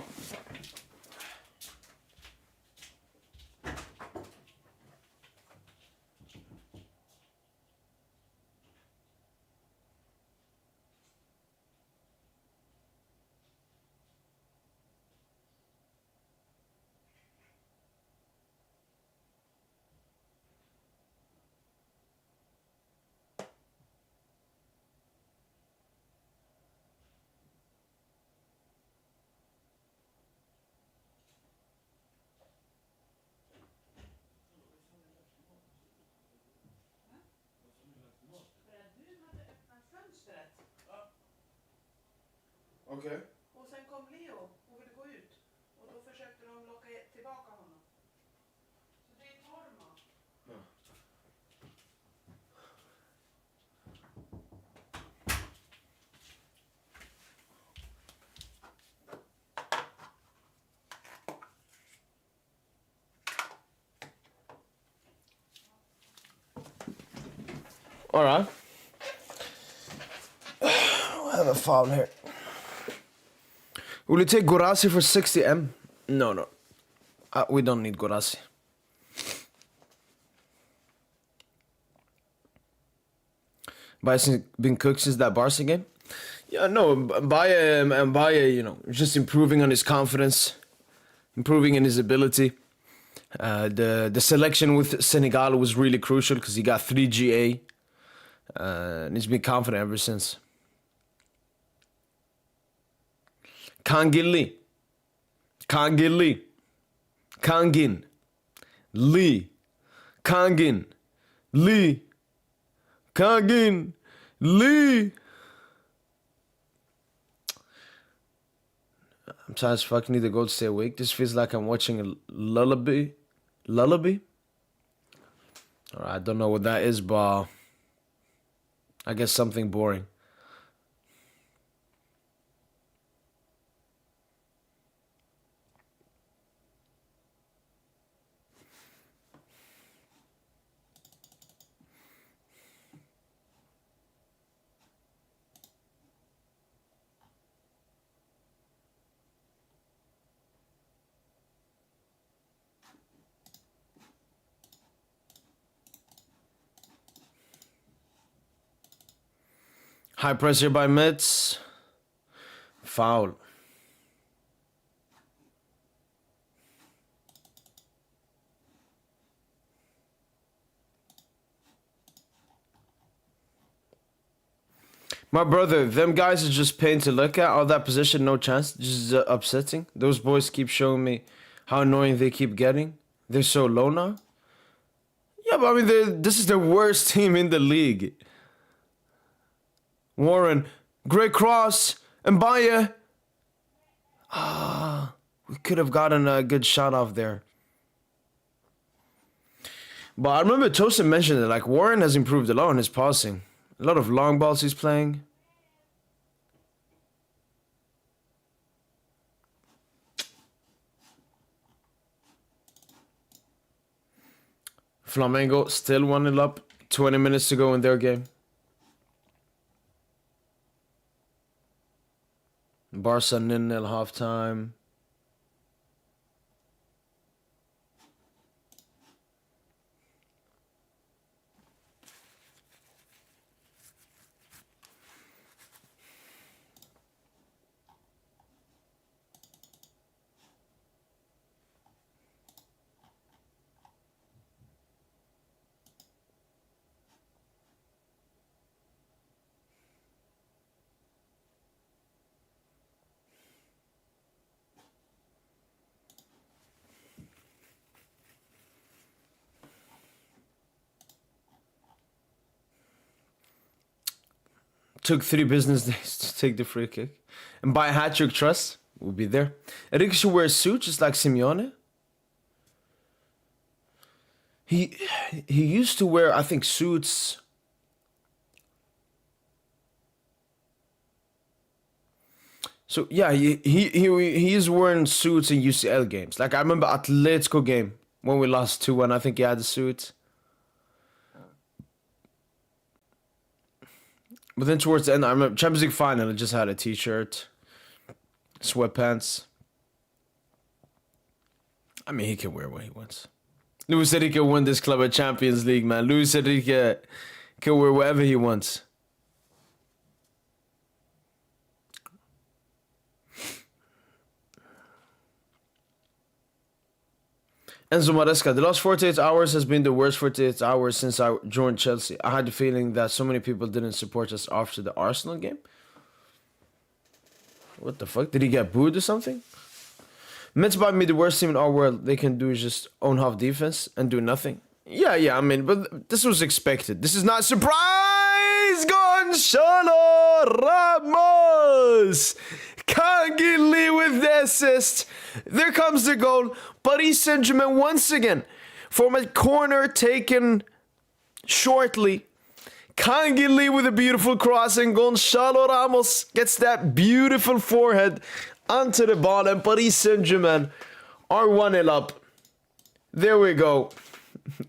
Okej. Och sen kom Leo och ville gå ut. Och då försökte de locka tillbaka honom. Så det är Torma. Ja. All right. I have a foul here. Will you take Gorasi for 60M? No. We don't need Gorasi. Baye's been cooked since that Barca game? Yeah, no, Baye, just improving on his confidence, improving in his ability. The selection with Senegal was really crucial because he got 3 GA. And he's been confident ever since. Kangin Lee. Kangin Lee. Kangin. Lee. Kangin. Lee. Kangin. Lee. I'm tired as fuck. Need to go to stay awake. This feels like I'm watching a lullaby. Lullaby? Alright, I don't know what that is, but I guess something boring. High pressure by Metz. Foul. My brother, them guys are just pain to look at. All that position, no chance. Just upsetting. Those boys keep showing me how annoying they keep getting. They're so low now. Yeah, but I mean, this is the worst team in the league. Warren, great cross, and Baye. We could have gotten a good shot off there. But I remember Tosin mentioned that like Warren has improved a lot in his passing. A lot of long balls he's playing. Flamengo still 1-0 up. 20 minutes to go in their game. Barca 0-0 halftime. Took 3 business days to take the free kick. And by hat-trick trust, we'll be there. Enrique should wear a suit just like Simeone. He used to wear, I think, suits. So yeah, he is wearing suits in UCL games. Like I remember Atletico game when we lost 2-1. I think he had the suit. But then towards the end, I remember Champions League final. I just had a t-shirt, sweatpants. I mean, he can wear what he wants. Luis Enrique won this club at Champions League, man. Luis Enrique can wear whatever he wants. Enzo Maresca, the last 48 hours has been the worst 48 hours since I joined Chelsea. I had the feeling that so many people didn't support us after the Arsenal game. What the fuck? Did he get booed or something? Metz might be the worst team in our world. They can do is just own half defense and do nothing. Yeah, I mean, but this was expected. This is not a surprise! Gonzalo Ramos! Kangili with the assist. There comes the goal. Paris Saint-Germain once again. From a corner taken shortly. Kangili with a beautiful cross, and Gonzalo Ramos gets that beautiful forehead onto the ball, and Paris Saint-Germain are 1-0 up. There we go.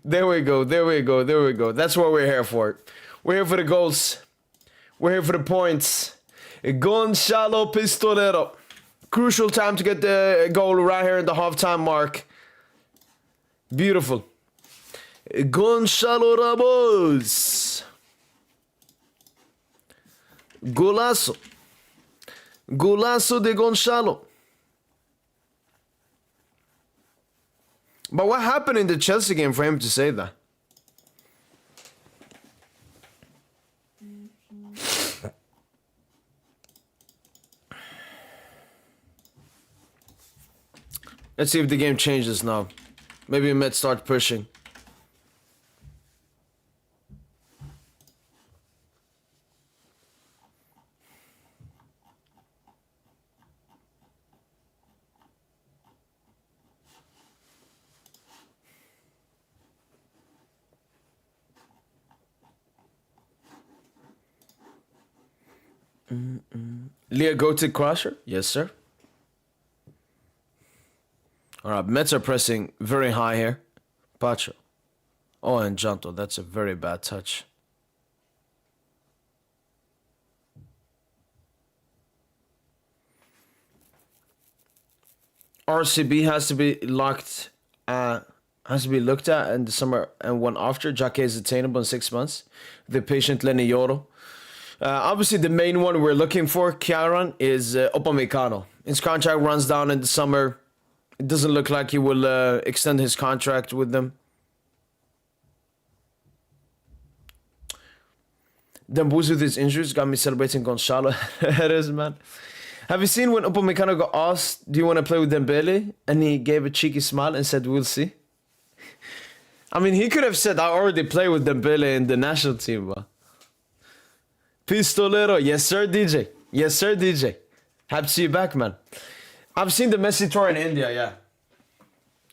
There we go. That's what we're here for. We're here for the goals. We're here for the points. Gonzalo Pistolero. Crucial time to get the goal right here in the halftime mark. Beautiful. Gonzalo Ramos. Golazo. Golazo de Gonzalo. But what happened in the Chelsea game for him to say that? Let's see if the game changes now. Maybe Metz start pushing. Ligue, go to crusher? Yes, sir. Alright, Metz are pressing very high here. Pacho. Oh, and Janto. That's a very bad touch. RCB has to be locked. Has to be looked at in the summer and one after. Jake is attainable in 6 months. The patient Lenny Yoro. Obviously, the main one we're looking for, Kieran, is Upamecano. His contract runs down in the summer. It doesn't look like he will extend his contract with them. Dembouz with his injuries got me celebrating Gonzalo. It is, man. Have you seen when Upamecano got asked, do you want to play with Dembele? And he gave a cheeky smile and said, we'll see. I mean, he could have said, I already play with Dembele in the national team, bro. Pistolero. Yes, sir, DJ. Yes, sir, DJ. Happy to see you back, man. I've seen the Messi tour in India,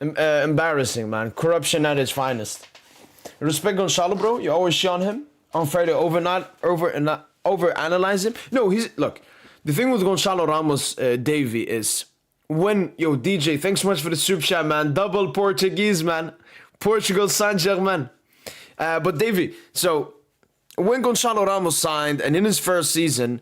yeah. Embarrassing, man. Corruption at its finest. Respect Gonzalo, bro. You always shit on him. Unfair to overanalyze him. No, look. The thing with Gonzalo Ramos, Davey, is when DJ, thanks so much for the super chat, man. Double Portuguese, man. Portugal, Saint-Germain. But Davey, so when Gonzalo Ramos signed, and in his first season,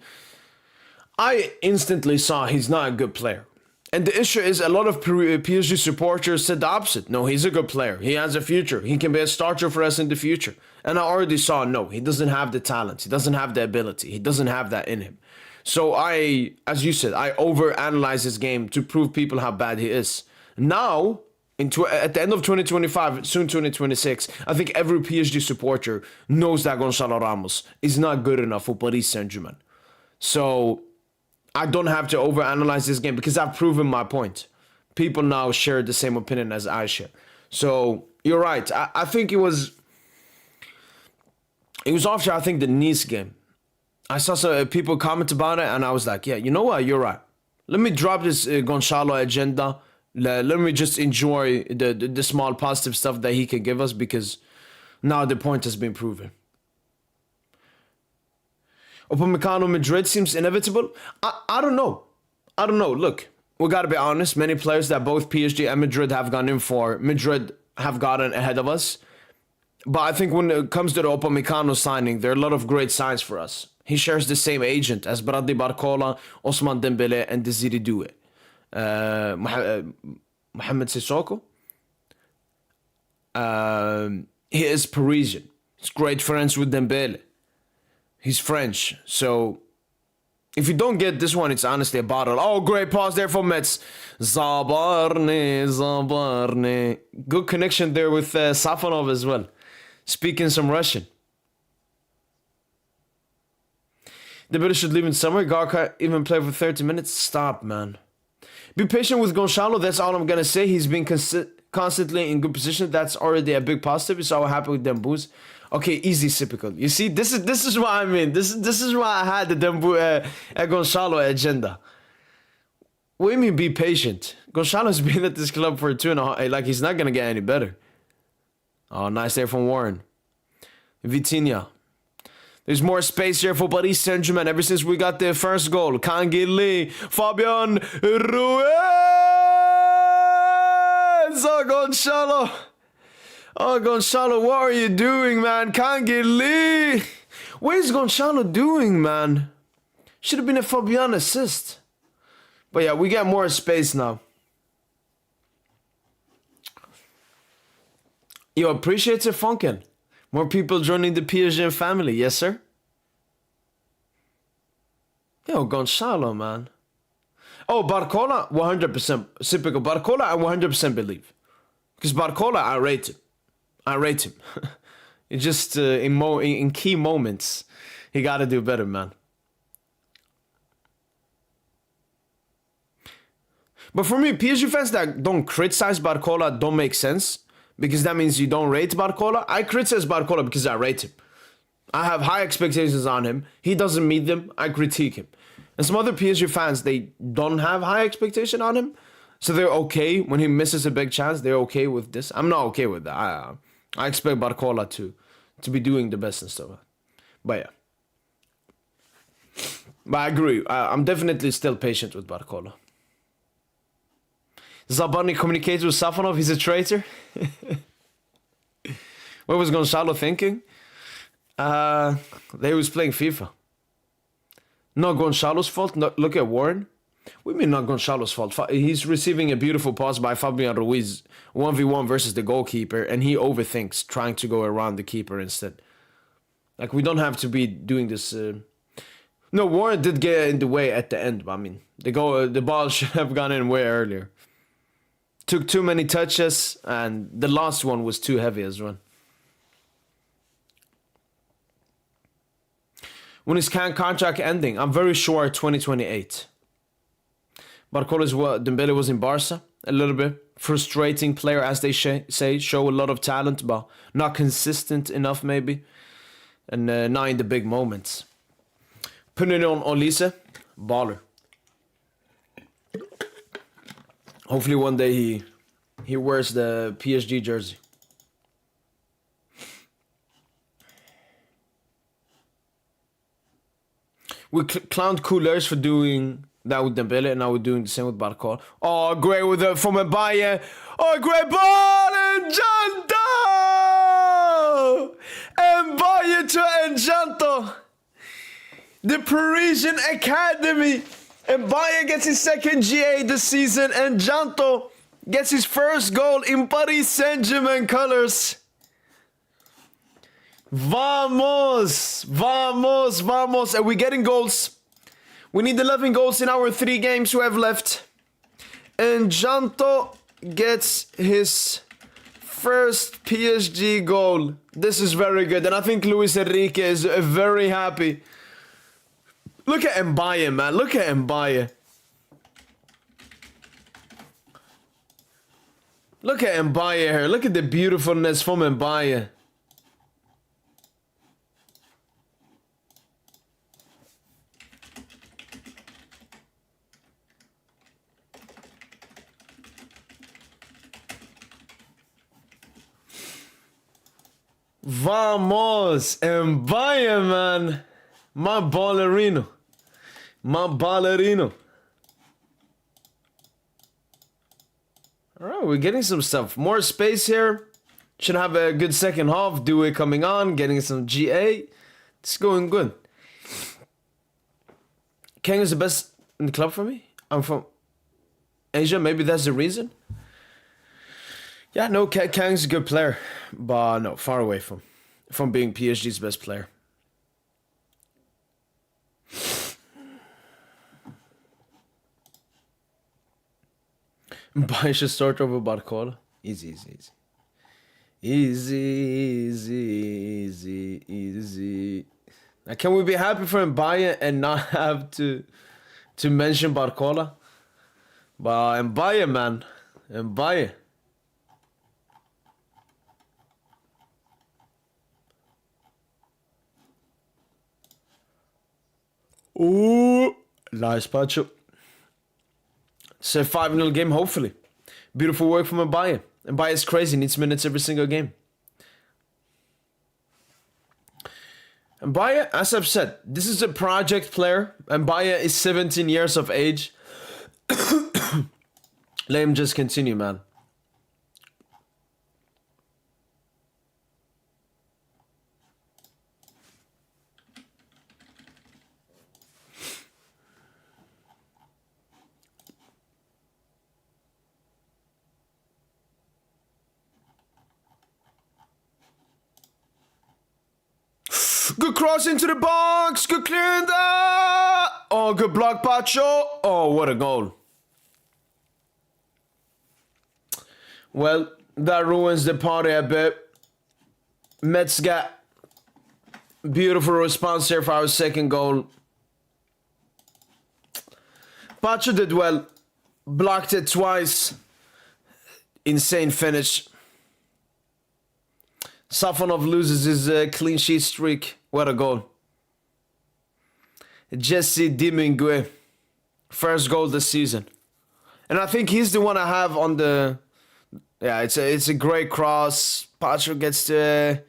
I instantly saw he's not a good player. And the issue is a lot of PSG supporters said the opposite. No, he's a good player. He has a future. He can be a starter for us in the future. And I already saw, no, he doesn't have the talent. He doesn't have the ability. He doesn't have that in him. So as you said, I overanalyze his game to prove people how bad he is. Now, at the end of 2025, soon 2026, I think every PSG supporter knows that Gonzalo Ramos is not good enough for Paris Saint-Germain. So I don't have to overanalyze this game because I've proven my point. People now share the same opinion as I share. So you're right. I think it was after, I think, the Nice game. I saw some people comment about it, and I was like, yeah, you know what? You're right. Let me drop this Gonzalo agenda. Let me just enjoy the small positive stuff that he can give us, because now the point has been proven. Upamecano Madrid seems inevitable. I don't know. Look, we got to be honest. Many players that both PSG and Madrid have gone in for, Madrid have gotten ahead of us. But I think when it comes to the Upamecano signing, there are a lot of great signs for us. He shares the same agent as Bradley Barcola, Ousmane Dembele, and Desiree Doué. Mohamed Sissoko. He is Parisian. He's great friends with Dembele. He's French. So if you don't get this one, it's honestly a bottle. Oh, great pause there for Metz. Zabarne. Good connection there with Safonov as well. Speaking some Russian. Dembele should leave in summer. Garka even play for 30 minutes. Stop, man. Be patient with Gonzalo. That's all I'm gonna say. He's been constantly in good position. That's already a big positive. So I'm happy with Dembouz. Okay, easy, typical. You see, this is what I mean. This is why I had the Gonzalo agenda. What do you mean, be patient? Gonzalo's been at this club for 2.5. Like, he's not gonna get any better. Oh, nice there from Warren. Vitinha. There's more space here for Paris Saint-Germain ever since we got the first goal. Kangili, Fabian Ruiz! Oh, Gonzalo! Oh, Gonzalo, what are you doing, man? Kangili! What is Gonzalo doing, man? Should have been a Fabian assist. But yeah, we get more space now. Yo, appreciate it, Funkin'. More people joining the PSG family. Yes, sir? Yo, Gonzalo, man. Oh, Barcola, 100%. Typical. Barcola, I 100% believe. Because Barcola, I rate him. It's just in key moments, he got to do better, man. But for me, PSG fans that don't criticize Barcola don't make sense. Because that means you don't rate Barcola. I criticize Barcola because I rate him. I have high expectations on him. He doesn't meet them. I critique him. And some other PSG fans, they don't have high expectation on him. So they're okay. When he misses a big chance, they're okay with this. I'm not okay with that. I expect Barcola to be doing the best and stuff. But yeah. But I agree. I'm definitely still patient with Barcola. Zabarni communicates with Safonov. He's a traitor. What was Gonzalo thinking? They was playing FIFA. Not Gonzalo's fault. Look at Warren. What do you mean not Gonzalo's fault? He's receiving a beautiful pass by Fabian Ruiz. 1v1 versus the goalkeeper. And he overthinks trying to go around the keeper instead. Like, we don't have to be doing this. No, Warren did get in the way at the end. But I mean, the ball should have gone in way earlier. Took too many touches, and the last one was too heavy as well. When is contract ending? I'm very sure 2028. Barcola Dembele was in Barca a little bit. Frustrating player, as they say. Show a lot of talent, but not consistent enough maybe. And not in the big moments. Putting it on Olise. Baller. Hopefully one day he wears the PSG jersey. We clowned Coolers for doing that with Dembele, and now we're doing the same with Barcola. Oh, great with from Mbaye. Oh, great ball! Enjanto! Mbaye to Enjanto. The Parisian Academy. Mbaye gets his second GA this season, and Janto gets his first goal in Paris Saint-Germain colors. Vamos! Vamos! Vamos! And we're getting goals. We need 11 goals in our 3 games we have left. And Janto gets his first PSG goal. This is very good. And I think Luis Enrique is very happy. Look at Mbaye, man. Look at Mbaye. Look at Mbaye here. Look at the beautifulness from Mbaye. Vamos! And Bayern, man! My ballerino. My ballerino. Alright, we're getting some stuff. More space here. Should have a good second half. Dewey coming on. Getting some GA. It's going good. Kang is the best in the club for me. I'm from Asia. Maybe that's the reason. Yeah, no, Kang's a good player. But no, far away from being PSG's best player. Bayern should start over Barcola. Easy. Now, can we be happy for Bayern and not have to mention Barcola? But Bayern, man. Bayern. Ooh, nice Pacho. It's a 5-0 game, hopefully. Beautiful work from Bayern. Bayern's crazy, needs minutes every single game. And Bayern, as I've said, this is a project player. And Bayern is 17 years of age. Let him just continue, man. Good cross into the box. Good clearing there. Oh, good block, Pacho. Oh, what a goal. Well, that ruins the party a bit. Metz got beautiful response here for our second goal. Pacho did well. Blocked it twice. Insane finish. Safonov loses his clean sheet streak. What a goal. Jesse Dimingue. First goal this season. And I think he's the one I have on the... Yeah, it's a great cross. Pacho gets to...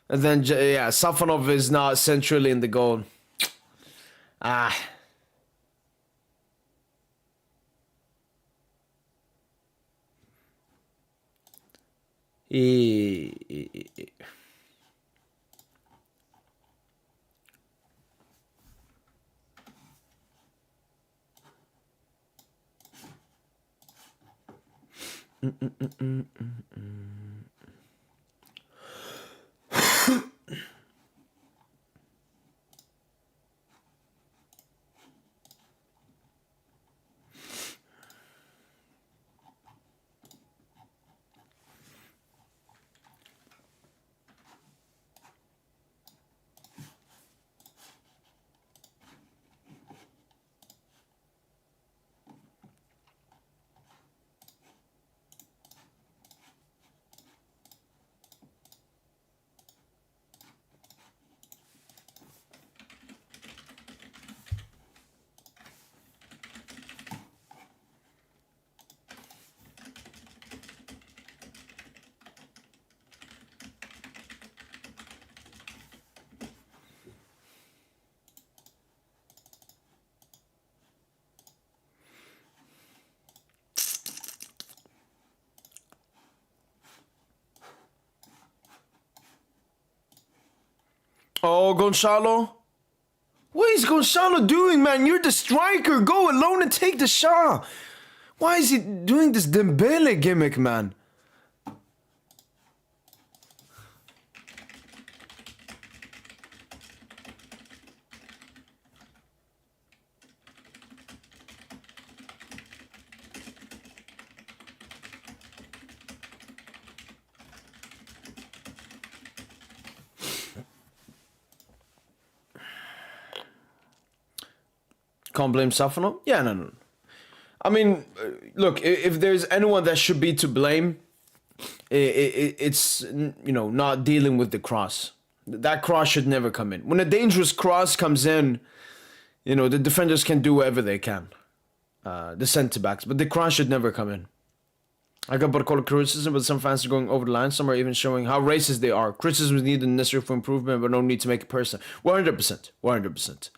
And then, yeah, Safonov is now centrally in the goal. Ah... Oh, Gonzalo. What is Gonzalo doing, man? You're the striker. Go alone and take the shot. Why is he doing this Dembele gimmick, man? Can't blame Safonov? Yeah, no. I mean, look, if there's anyone that should be to blame, it's, you know, not dealing with the cross. That cross should never come in. When a dangerous cross comes in, you know, the defenders can do whatever they can. The centre-backs. But the cross should never come in. I got but call it criticism, but some fans are going over the line. Some are even showing how racist they are. Criticism is needed and necessary for improvement, but no need to make it personal. 100%. 100%.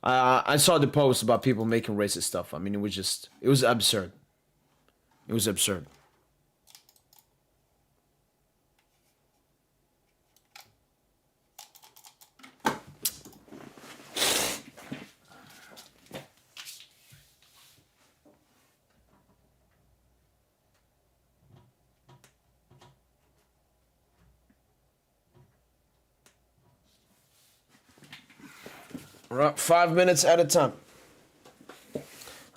I saw the post about people making racist stuff. I mean, it was absurd. It was absurd. Right, 5 minutes at a time.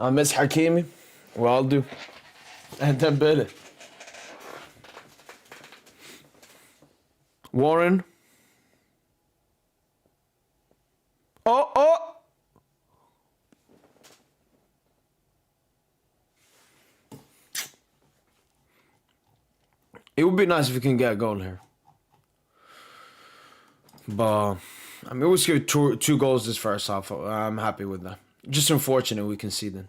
I miss Hakimi. Well, do. And then Billy. Warren. Oh! It would be nice if we can get a goal here. But I mean, we scored two goals this first half. I'm happy with that. Just unfortunate we conceded.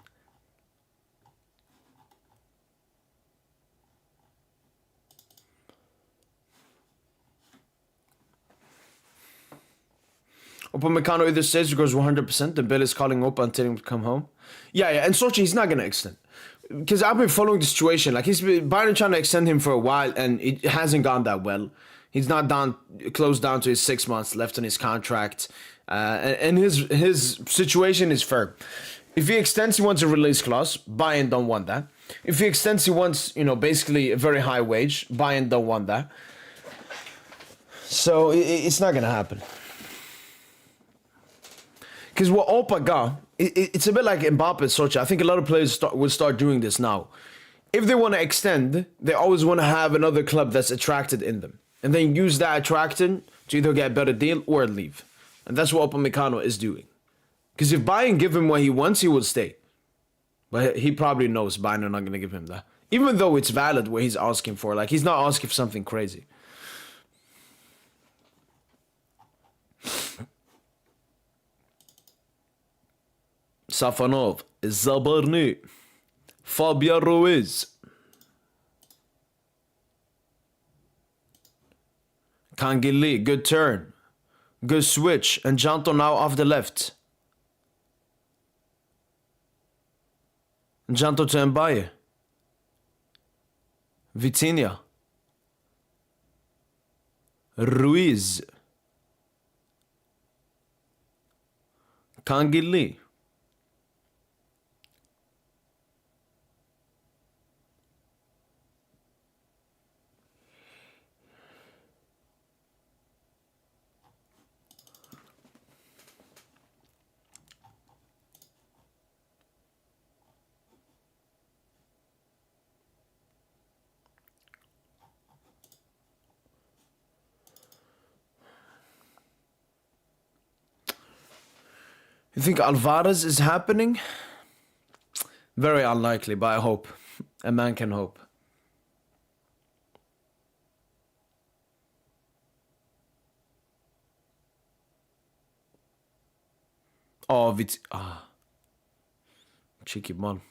Upamecano either says he goes 100%. The bill is calling up and telling him to come home. Yeah, and Sochi, he's not going to extend. Because I've been following the situation. Like, Bayern trying to extend him for a while, and it hasn't gone that well. He's not close down to his 6 months left on his contract. And his situation is fair. If he extends, he wants a release clause. Bayern don't want that. If he extends, he wants, basically a very high wage. Bayern don't want that. So it's not going to happen. Because what Opa got, it's a bit like Mbappe and Sochi. I think a lot of players will start doing this now. If they want to extend, they always want to have another club that's attracted in them. And then use that attraction to either get a better deal or leave. And that's what Upamecano is doing. Because if Bayern give him what he wants, he will stay. But he probably knows Bayern are not going to give him that. Even though it's valid what he's asking for. Like, he's not asking for something crazy. Safanov, Zabarny, Fabian Ruiz, Kangili, good turn, good switch, and Janto now off the left. Janto to Mbaye, Vitinha, Ruiz, Kangili. You think Alvarez is happening? Very unlikely, but I hope. A man can hope. Oh, cheeky ball.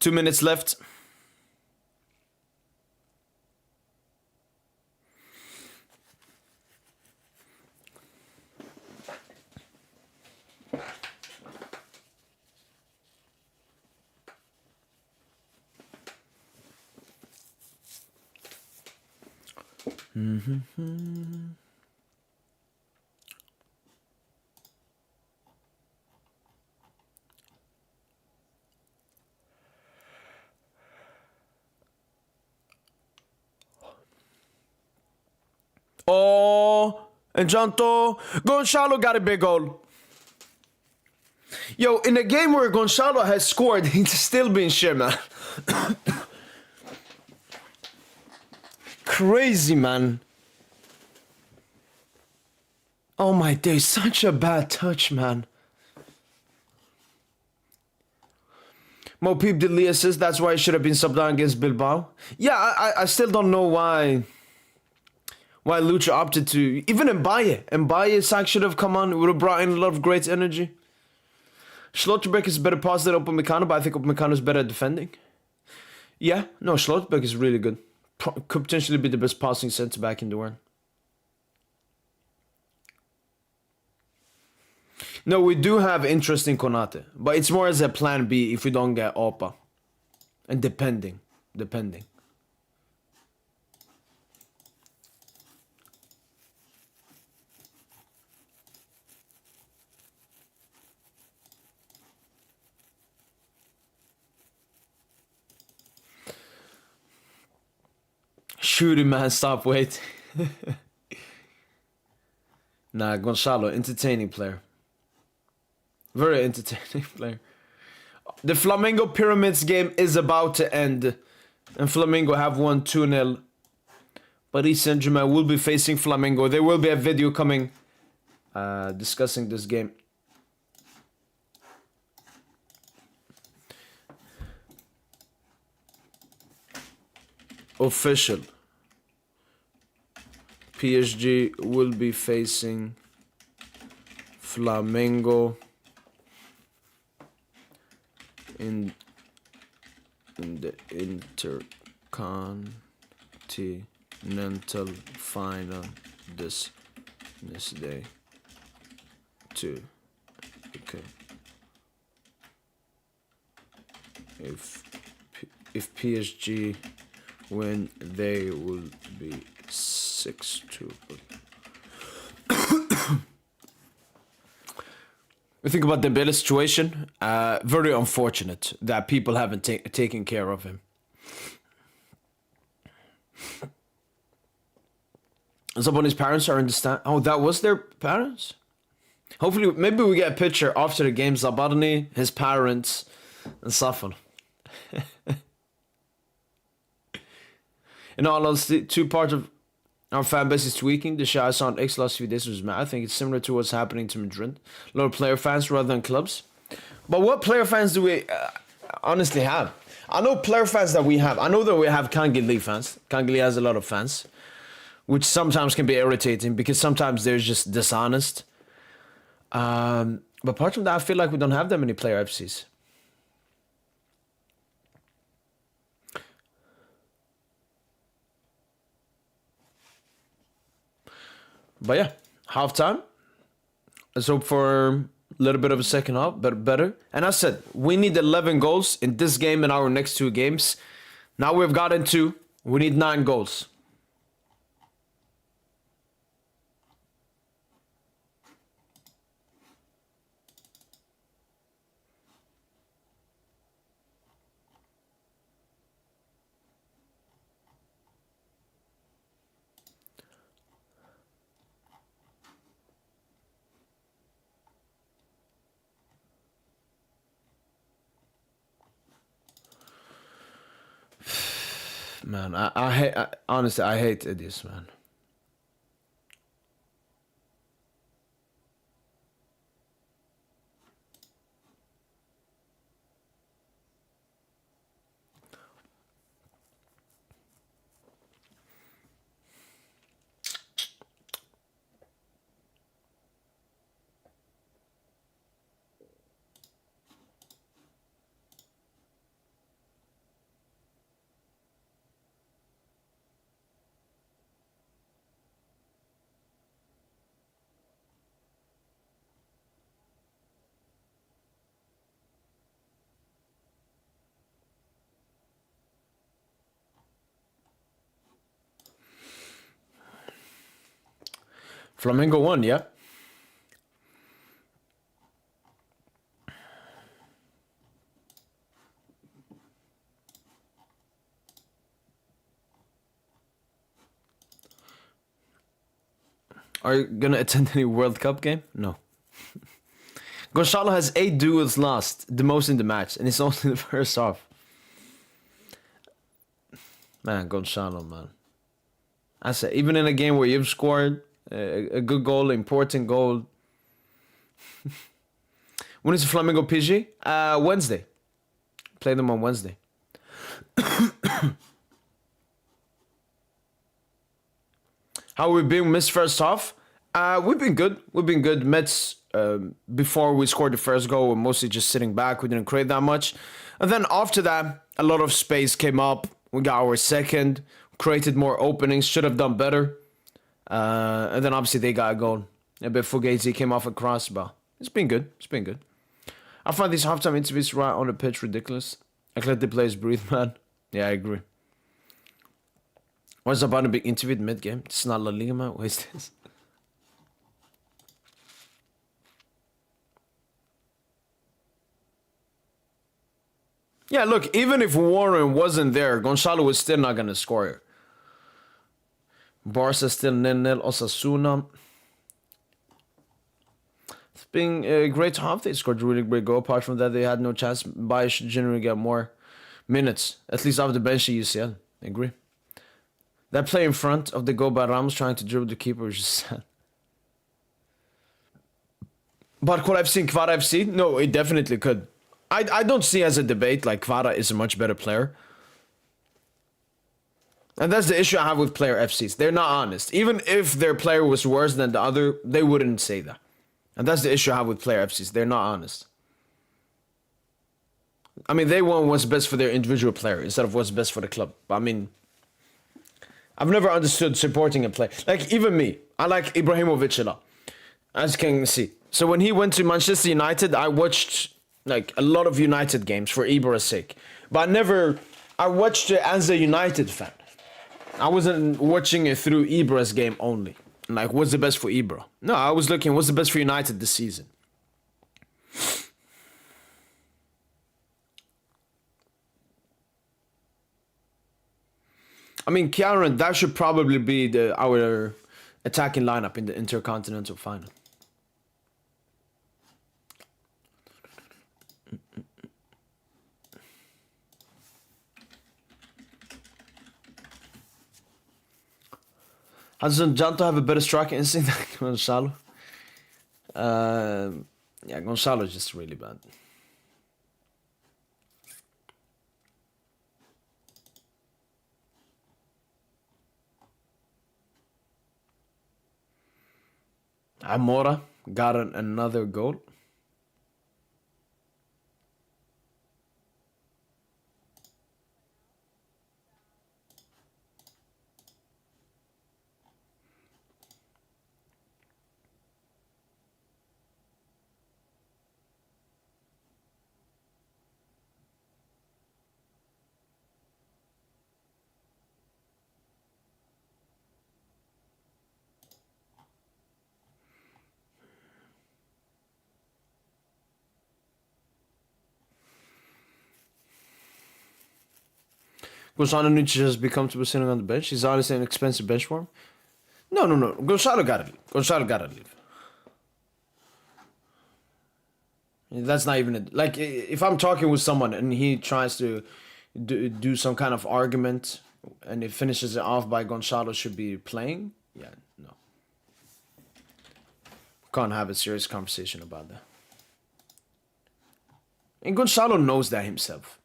2 minutes left. Oh, and Janto, Gonçalo got a big goal. Yo, in a game where Gonçalo has scored, he's still being shit, man. Crazy, man. Oh my days, such a bad touch, man. Mo Peep did Lee assist, that's why he should have been subbed down against Bilbao. Yeah, I still don't know why Lucha opted to... Even Mbaye Sak should have come on. It would have brought in a lot of great energy. Schlotterbeck is better pass than Upamecano, but I think Upamecano is better at defending. Yeah, no, Schlotterbeck is really good. Could potentially be the best passing centre back in the world. No, we do have interest in Konate, but it's more as a plan B if we don't get Opa. And depending. Shooting man, stop waiting. Nah, Gonzalo, entertaining player. Very entertaining player. The Flamengo Pyramids game is about to end. And Flamengo have won 2-0. Paris Saint-Germain will be facing Flamengo. There will be a video coming discussing this game. Official. PSG will be facing Flamengo in the intercontinental final this day too. Okay. If PSG win, they will be 6-2. We think about the Dembele situation. Very unfortunate that people haven't taken care of him. Someone's parents are in the stand. Oh, that was their parents? Hopefully, maybe we get a picture after the game. Zabarny, his parents, and Safon. In all honesty, two parts of our fan base is tweaking. The shit I saw on X last few days was mad. I think it's similar to what's happening to Madrid. A lot of player fans rather than clubs. But what player fans do we honestly have? I know player fans that we have. I know that we have Kangli League fans. Kangli has a lot of fans, which sometimes can be irritating because sometimes they're just dishonest. But apart from that, I feel like we don't have that many player FCs. But yeah, halftime. Let's hope for a little bit of a second half, but better. And I said, we need 11 goals in this game and our next two games. Now we've gotten 2. We need 9 goals. Man, I hate, honestly, I hate this, man. Flamengo won, yeah? Are you gonna attend any World Cup game? No. Gonzalo has 8 duels lost, the most in the match, and it's only in the first half. Man, Gonzalo, man. I said, even in a game where you've scored a good goal, important goal. When is the Flamengo PSG? Wednesday. Play them on Wednesday. How we been missed first half? We've been good. We've been good. Metz, before we scored the first goal, we're mostly just sitting back. We didn't create that much. And then after that, a lot of space came up. We got our second, created more openings, should have done better. And then obviously they got a goal. A bit Fugazi came off a crossbar. It's been good. It's been good. I find these halftime interviews right on the pitch ridiculous. I let the players breathe, man. Yeah, I agree. What's about to be interviewed mid-game? It's not La Liga, man. What is this? Yeah, look, even if Warren wasn't there, Gonzalo was still not going to score. Barca still 0-0. Osasuna. It's been great half. They scored a really great goal. Apart from that, they had no chance. Bayer should generally get more minutes. At least off the bench at UCL. I agree. That play in front of the goal by Ramos trying to dribble the keeper is just sad. But could I've seen Kvara FC? No, it definitely could. I don't see as a debate like Kvara is a much better player. And that's the issue I have with player FCs. They're not honest. Even if their player was worse than the other, they wouldn't say that. And that's the issue I have with player FCs. They're not honest. I mean, they want what's best for their individual player instead of what's best for the club. I mean, I've never understood supporting a player. Like, even me. I like Ibrahimovic a lot, as you can see. So when he went to Manchester United, I watched like a lot of United games for Ibra's sake. But I watched it as a United fan. I wasn't watching it through Ibra's game only. Like, what's the best for Ibra? No, I was looking, what's the best for United this season? I mean, Kieran, that should probably be our attacking lineup in the Intercontinental Final. Doesn't Janto have a better striking instinct than Gonzalo? Yeah, Gonzalo is just really bad. Amora got another goal. Gonzalo needs to just be comfortable sitting on the bench. He's honestly an expensive bench for him. No. Gonzalo gotta leave. Gonzalo gotta leave. That's not even like if I'm talking with someone and he tries to do some kind of argument and it finishes it off by Gonzalo should be playing. Yeah, no. Can't have a serious conversation about that. And Gonzalo knows that himself.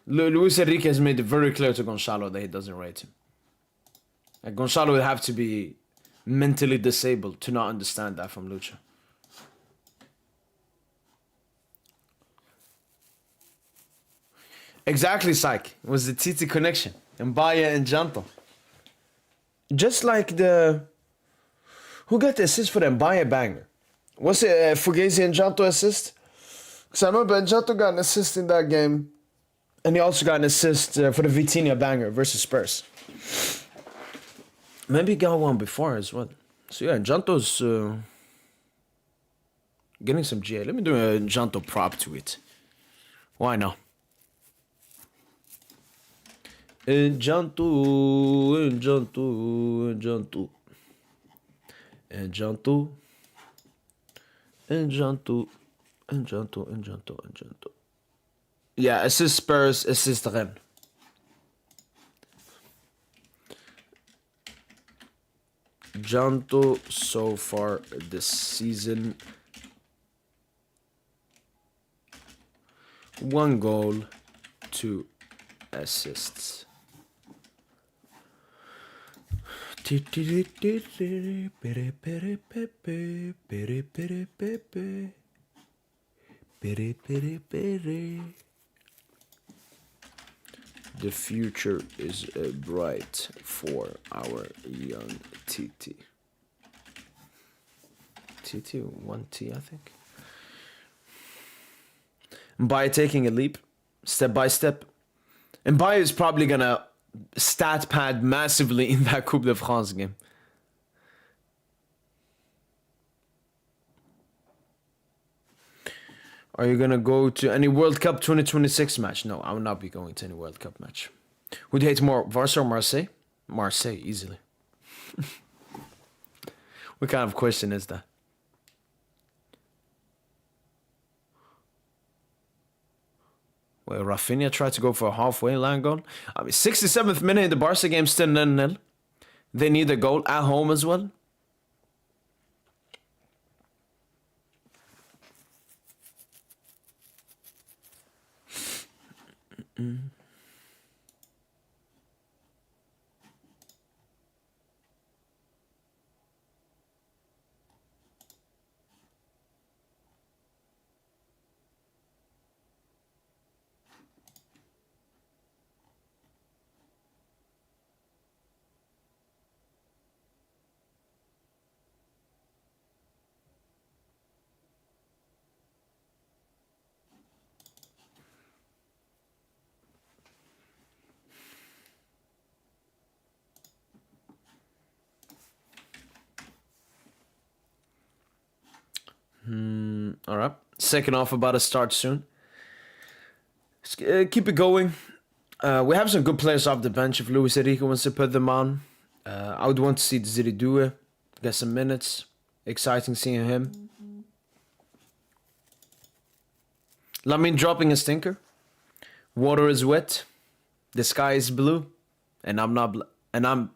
Luis Enrique has made it very clear to Gonzalo that he doesn't rate him. Like, Gonzalo would have to be mentally disabled to not understand that from Lucha. Exactly, Psych. It was the Titi connection. And Bayer and Janto. Just like the... Who got the assist for the Bayer banger? Was it Fugazi and Janto assist? Because I remember Janto got an assist in that game. And he also got an assist for the Vitinha banger versus Spurs. Maybe he got one before as well. So yeah, Janto's getting some GA. Let me do a Janto prop tweet. Why not? Janto. Yeah, assist Spurs, assist Rennes. Janto so far this season. 1 goal, 2 assists. The future is bright for our young TT. TT, 1T, I think. Mbaye taking a leap, step by step. Mbaye is probably gonna stat pad massively in that Coupe de France game. Are you gonna go to any World Cup 2026 match? No, I will not be going to any World Cup match. Who do you hate more, Barca or Marseille? Marseille, easily. What kind of question is that? Wait, Rafinha tried to go for a halfway line goal. I mean, 67th minute in the Barca game, still 0-0. They need a goal at home as well. All right. Second half about to start soon. Keep it going. We have some good players off the bench. If Luis Enrique wants to put them on, I would want to see Ziri do it. Get some minutes. Exciting seeing him. Lamine dropping a stinker. Water is wet. The sky is blue, and I'm not. And I'm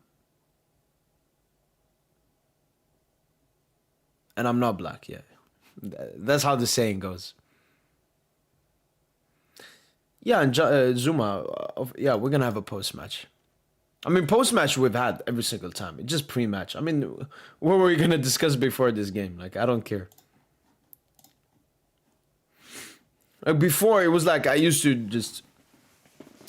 not black. Yeah, that's how the saying goes. Yeah, and Zuma. Yeah, we're gonna have a post match. I mean, post match we've had every single time. It's just pre match. I mean, what were we gonna discuss before this game? Like, I don't care. Before it was like I used to just.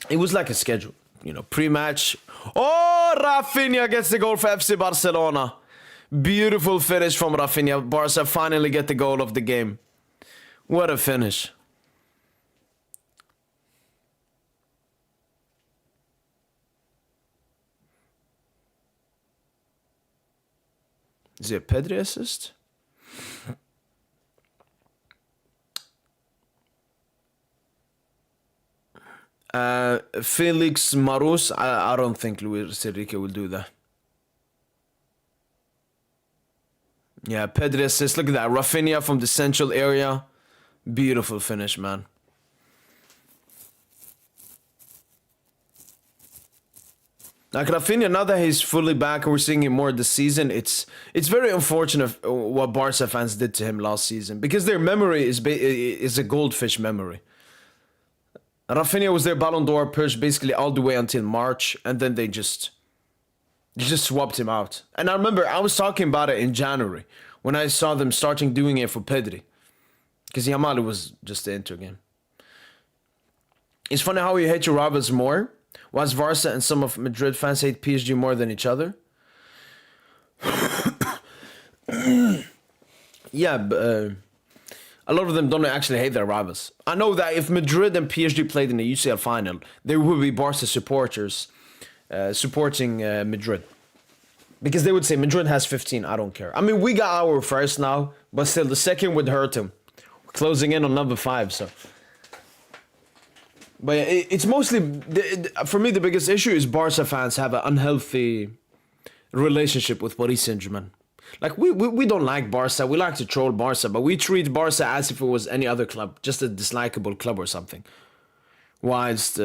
It was like a schedule, you know, pre-match. Oh, Rafinha gets the goal for FC Barcelona. Beautiful finish from Rafinha. Barca finally get the goal of the game. What a finish. Is it a Pedri assist? Felix Marus, I don't think Luis Enrique will do that. Yeah, Pedri assist. Look at that. Rafinha from the central area. Beautiful finish, man. Like Rafinha, now that he's fully back and we're seeing him more this season, it's very unfortunate what Barca fans did to him last season because their memory is a goldfish memory. Rafinha was their Ballon d'Or push basically all the way until March, and then they just swapped him out. And I remember I was talking about it in January when I saw them starting doing it for Pedri, because Yamal was just the Inter game. It's funny how you hate your rivals more, whilst Barca and some of Madrid fans hate PSG more than each other. Yeah, but a lot of them don't actually hate their rivals. I know that if Madrid and PSG played in the UCL final, there would be Barca supporters supporting Madrid. Because they would say, Madrid has 15, I don't care. I mean, we got our first now, but still, the second would hurt him. We're closing in on number 5, so. But it's mostly, for me, the biggest issue is Barca fans have an unhealthy relationship with Paris Saint-Germain. Like, we don't like Barca. We like to troll Barca, but we treat Barca as if it was any other club, just a dislikable club or something. Whilst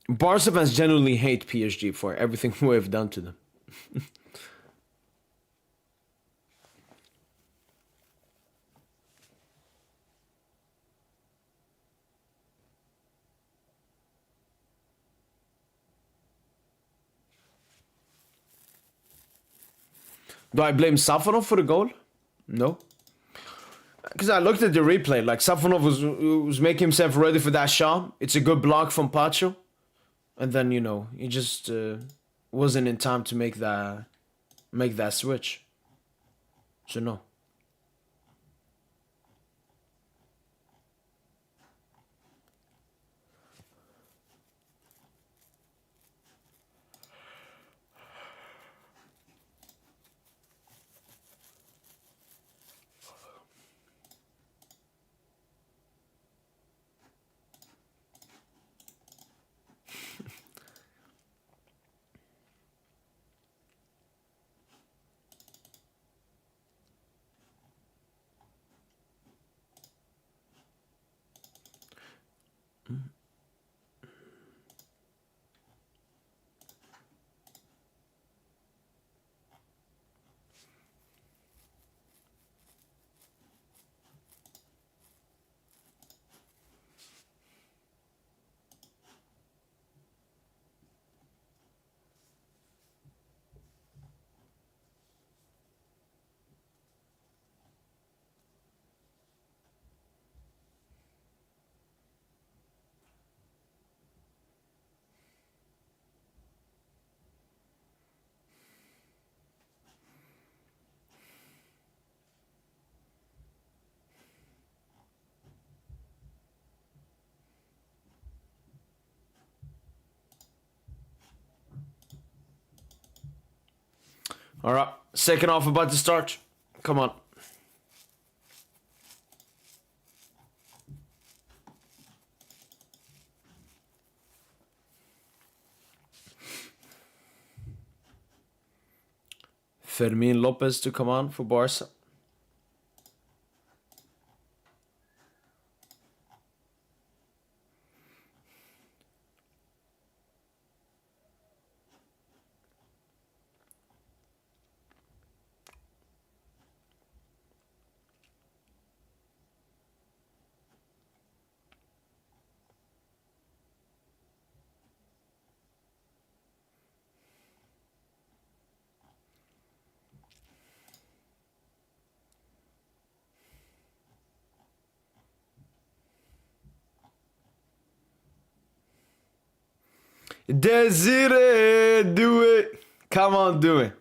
Barca fans genuinely hate PSG for everything we have done to them. Do I blame Safonov for the goal? No. Because I looked at the replay, like Safonov was making himself ready for that shot. It's a good block from Pacho. And then, you know, he just wasn't in time to make that switch. So no. All right, second half about to start. Come on. Fermin Lopez to come on for Barca. Desiree, do it. Come on, do it.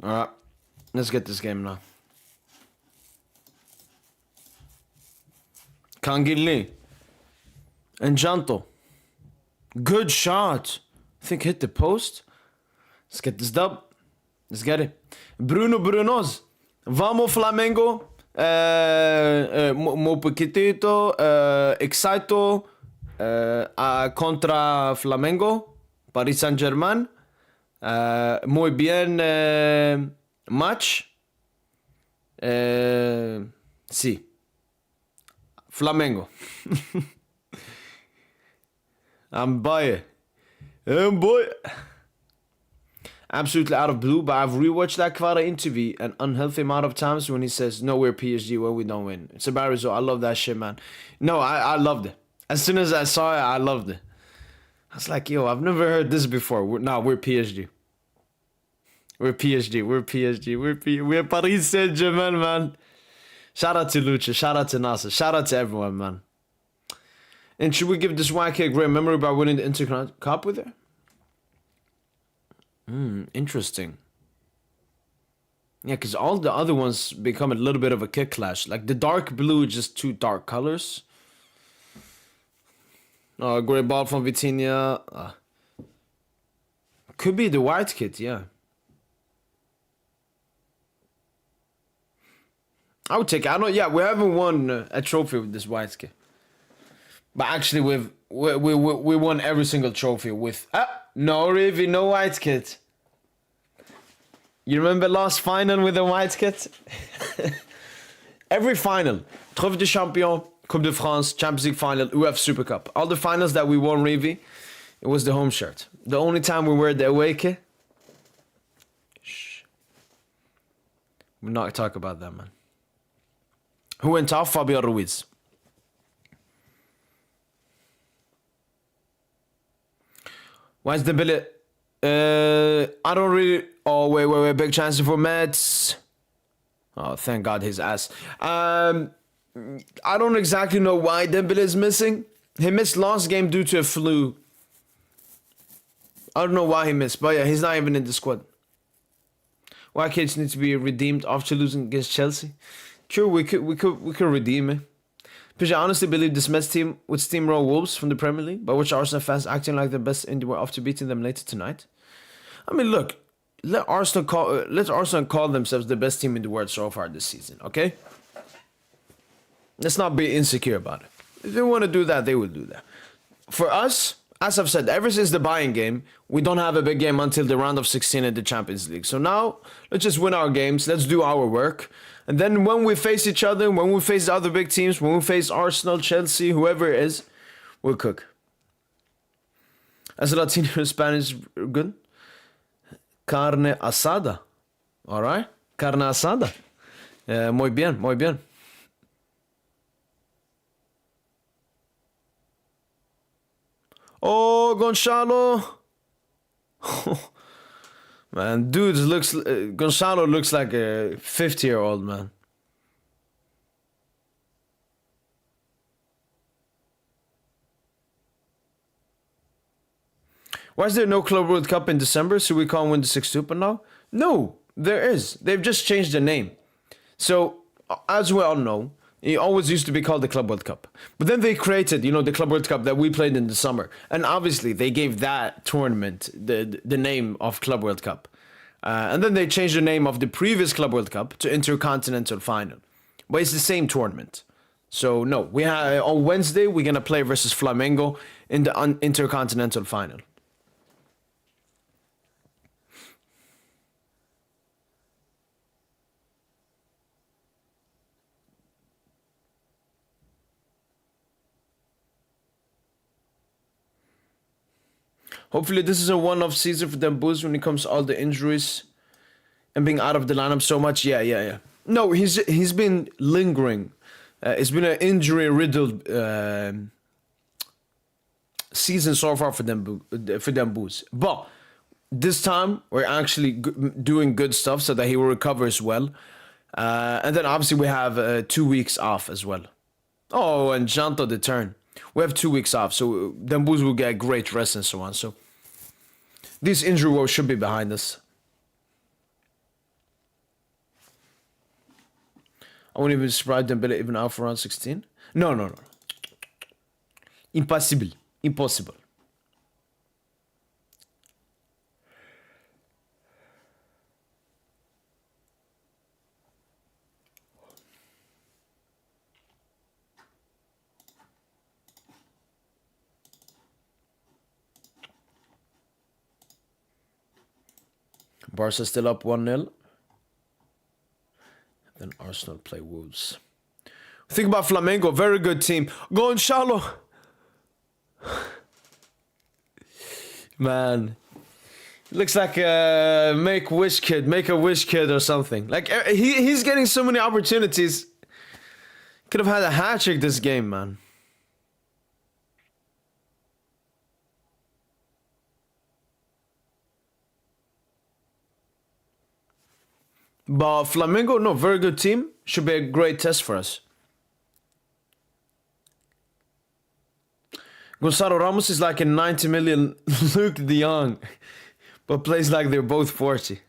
All right, let's get this game now. Kangili. Enjanto. Good shot. I think hit the post. Let's get this dub. Let's get it. Bruno Brunos. Vamos Flamengo. Mo poquitito. Excito. Contra Flamengo. Paris Saint-Germain. Muy bien match. Sí. Flamengo. I'm boy. Absolutely out of blue, but I've rewatched that Kvara interview an unhealthy amount of times when he says, no, we're PSG when we don't win. It's a bad result. I love that shit, man. No, I loved it. As soon as I saw it, I loved it. I was like, yo, I've never heard this before. We're PSG. We're PSG. We're Paris Saint-Germain, man. Shout out to Lucha. Shout out to Nasser. Shout out to everyone, man. And should we give this YK a great memory by winning the Inter Cup with her? Interesting. Yeah, because all the other ones become a little bit of a kick clash. Like the dark blue, just two dark colors. Oh, great ball from Vitinha. Could be the white kit, yeah. I would take it. I know, yeah, we haven't won a trophy with this white kit. But actually, we won every single trophy with... no, Rivi, no white kit. You remember last final with the white kit? Every final. Trophée de Champion, Coupe de France, Champions League final, UEFA Super Cup. All the finals that we won, Rivi, it was the home shirt. The only time we wear the away kit... Shh. We're not talk about that, man. Who went off? Fabio Ruiz. Why is the billet? I don't really... Oh, wait. Big chance for Metz. Oh, thank God his ass. I don't exactly know why Dembele is missing. He missed last game due to a flu. I don't know why he missed, but yeah, he's not even in the squad. Why kids need to be redeemed after losing against Chelsea? Sure, we could redeem it. PSG honestly believe this Metz team would steamroll Wolves from the Premier League, but which Arsenal fans acting like the best in the world after beating them later tonight? I mean, look, let Arsenal call themselves the best team in the world so far this season, okay? Let's not be insecure about it. If they want to do that, they will do that. For us, as I've said, ever since the buying game, we don't have a big game until the round of 16 in the Champions League. So now, let's just win our games, let's do our work. And then when we face each other, when we face the other big teams, when we face Arsenal, Chelsea, whoever it is, we'll cook. As a Latino in Spanish, good? Carne asada. Alright? Carne asada. Muy bien, muy bien. Oh, Gonzalo. Man, dude looks... Gonzalo looks like a 50-year-old, man. Why is there no Club World Cup in December so we can't win the 6th Super now? No, there is. They've just changed the name. So, as we all know, it always used to be called the Club World Cup. But then they created, the Club World Cup that we played in the summer. And obviously, they gave that tournament the name of Club World Cup. And then they changed the name of the previous Club World Cup to Intercontinental Final. But it's the same tournament. So, no, we have, on Wednesday, we're going to play versus Flamengo in the Intercontinental Final. Hopefully this is a one-off season for them Bulls when it comes to all the injuries and being out of the lineup so much. Yeah. No, he's been lingering. It's been an injury-riddled season so far for them Bulls. But this time we're actually doing good stuff so that he will recover as well. And then obviously we have 2 weeks off as well. Oh, and Janto the turn. We have 2 weeks off, so them Bulls will get great rest and so on. So this injury woes should be behind us. I wouldn't even be surprised Dembele even out for round 16. No. Impossible. Barca still up 1-0. Then Arsenal play Wolves. Think about Flamengo, very good team. Gonzalo. Man. Looks like a Make-A-Wish kid or something. Like, he's getting so many opportunities. Could have had a hat-trick this game, man. But Flamengo, no, very good team. Should be a great test for us. Gonzalo Ramos is like a 90 million Luke de Jong, but plays like they're both 40.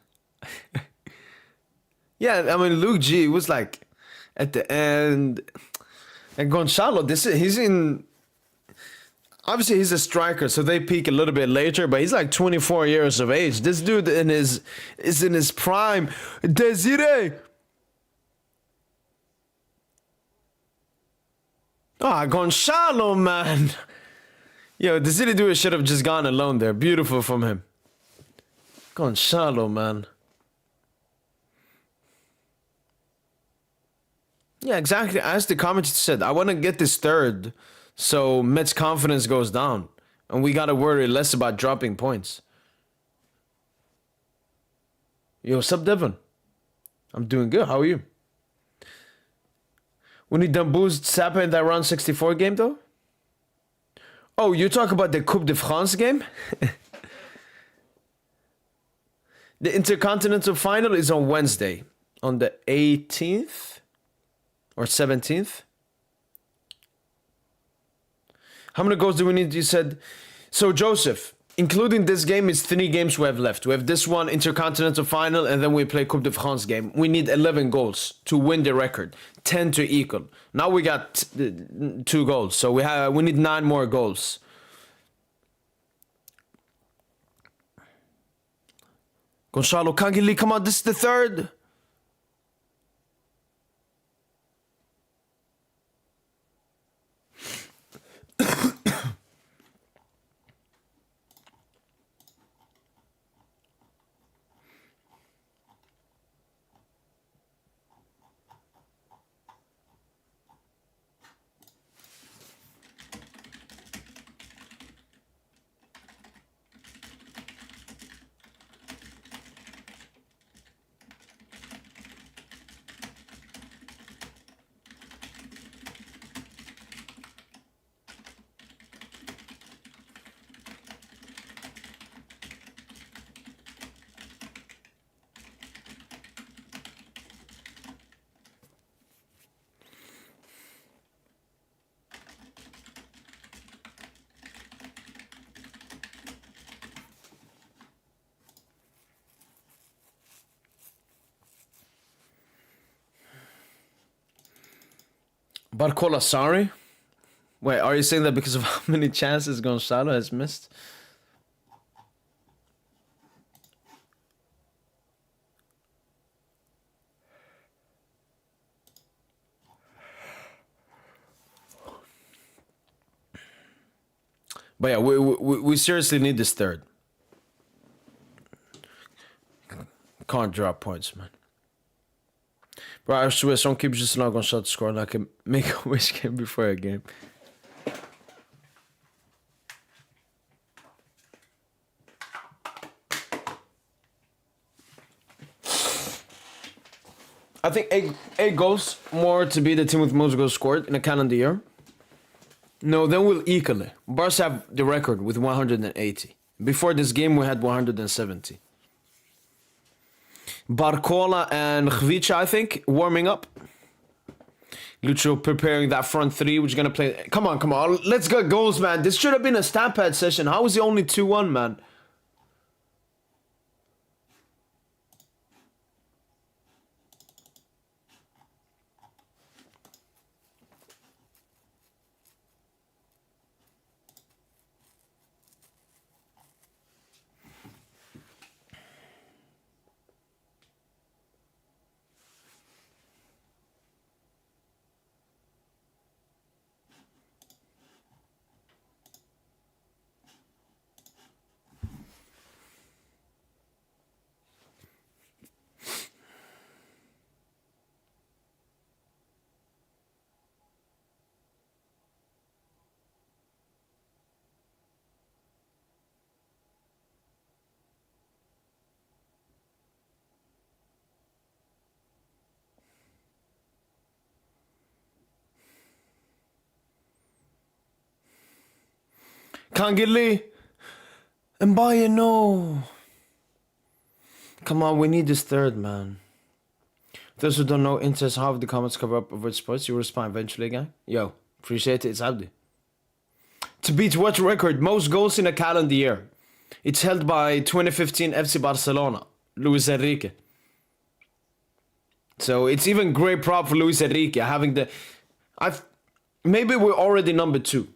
Yeah, I mean, Luke G was like at the end. And Gonzalo, he's in... Obviously, he's a striker, so they peak a little bit later, but he's like 24 years of age. This dude is in his prime. Desiree! Ah, Gonzalo, man. Yo, Desiree dude should have just gone alone there. Beautiful from him. Gonzalo, man. Yeah, exactly. As the commentator said, I want to get this third, so Metz confidence goes down, and we gotta worry less about dropping points. Yo, what's up, Devon? I'm doing good. How are you? We need to boost Sapa in that round 64 game, though. Oh, you talk about the Coupe de France game? The Intercontinental Final is on Wednesday, on the 18th or 17th. How many goals do we need? You said. So, Joseph, including this game, it's 3 games we have left. We have this one, Intercontinental Final, and then we play Coupe de France game. We need 11 goals to win the record, 10 to equal. Now we got 2 goals, so we need 9 more goals. Gonzalo Kangili, come on, this is the third. Barcola, sorry. Wait, are you saying that because of how many chances Gonzalo has missed? But yeah, we seriously need this third. Can't drop points, man. Bro, I swear, some keepers just not gonna shut the score like a make-a-wish game before a game. I think 8 goals more to be the team with most goals scored in a calendar year. No, then we'll equal it. Barca have the record with 180. Before this game, we had 170. Barcola and Khvicha, I think, warming up. Lucho preparing that front 3, which is going to play. Come on. Let's get goals, man. This should have been a stat pad session. How was it only 2-1, man? Kangili. Mbaye, no. Come on, we need this third, man. Those who don't know, interest half the comments cover up of sports. You respond eventually, gang. Yo, appreciate it. It's Abdi. To beat what record? Most goals in a calendar year. It's held by 2015 FC Barcelona, Luis Enrique. So it's even great prop for Luis Enrique having the. Maybe we're already number 2.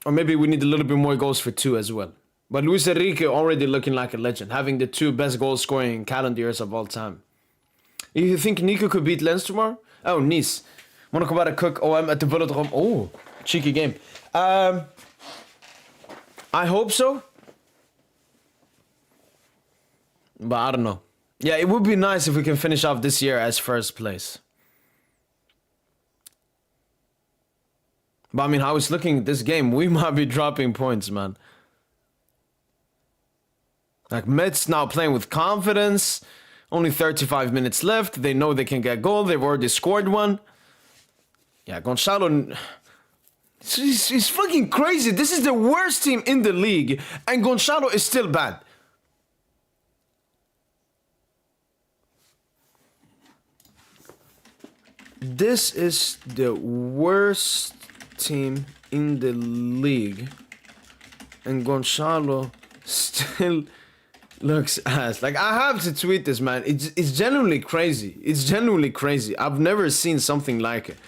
Or maybe we need a little bit more goals for 2 as well. But Luis Enrique already looking like a legend, having the 2 best goal scoring calendar years of all time. You think Nico could beat Lens tomorrow? Oh, Nice. Monaco about to cook OM at the Velodrome. Oh, cheeky game. I hope so. But I don't know. Yeah, it would be nice if we can finish off this year as first place. But I mean, how it's looking this game, we might be dropping points, man. Like, Metz now playing with confidence. Only 35 minutes left. They know they can get goal. They've already scored one. Yeah, Gonçalo... He's fucking crazy. This is the worst team in the league. And Gonçalo is still bad. This is the worst team in the league. And Gonçalo still... looks ass. Like, I have to tweet this, man. It's genuinely crazy. It's genuinely crazy. I've never seen something like it.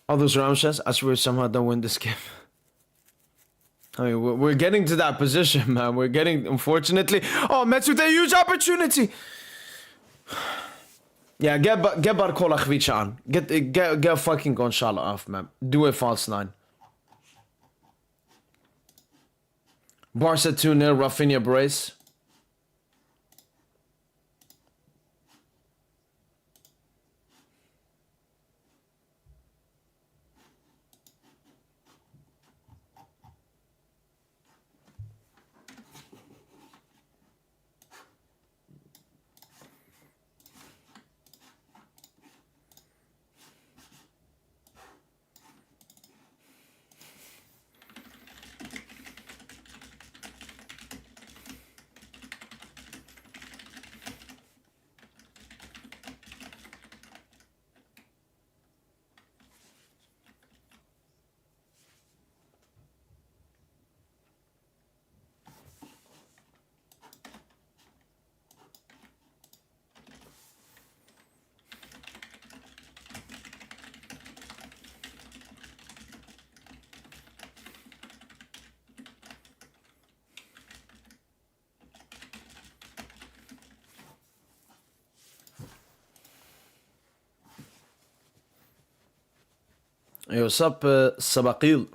All those Ramshes, I swear somehow don't win this game. I mean, we're getting to that position, man. We're getting, unfortunately... Oh, Metz with a huge opportunity! Yeah, get Barcola Khvicha on. Get fucking Gonçalo off, man. Do a false 9. Barca 2-0, Rafinha brace. Hey, what's up, Sabaqil?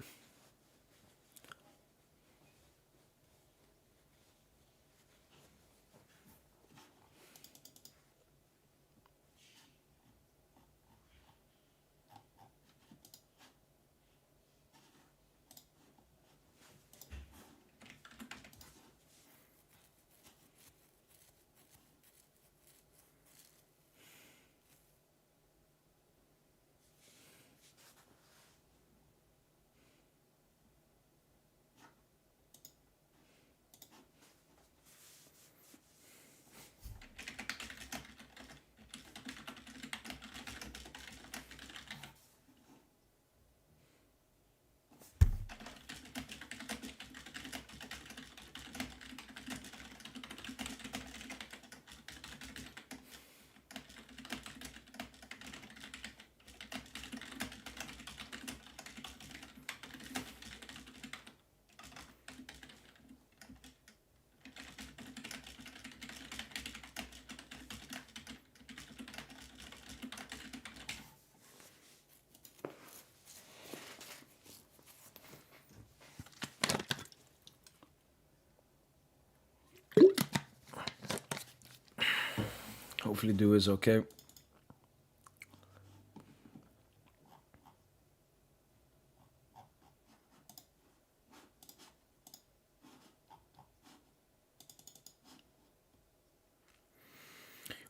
Hopefully Do is okay.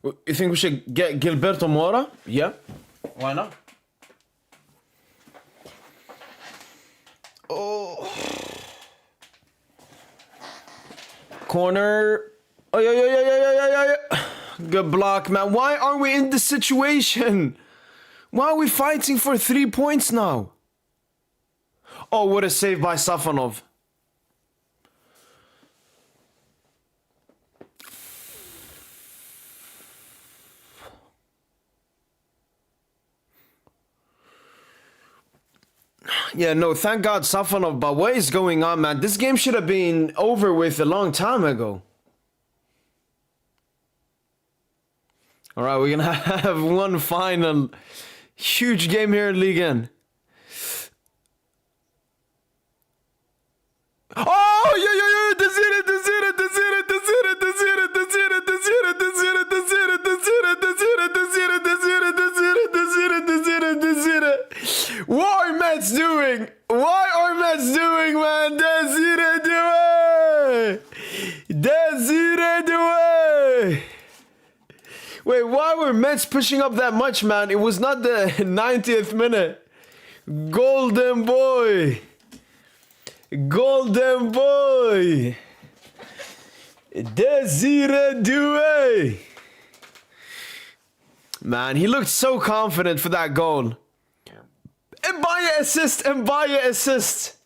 You think we should get Gilberto Mora? Yeah. Why not? Oh. Corner. Oh, yeah. Good block, man. Why are we in this situation? Why are we fighting for 3 points now? Oh, what a save by Safanov. Yeah, no, thank God, Safanov, but what is going on, man? This game should have been over with a long time ago. All right, we're gonna have one final huge game here in Ligue 1. Oh, yeah, desire. What are Metz doing? What are Metz doing, man? Desire Doué. Wait, why were Metz pushing up that much, man? It was not the 90th minute. Golden boy. Golden boy. Desire Doué. Man, he looked so confident for that goal. Mbaye assist, Mbaye assist.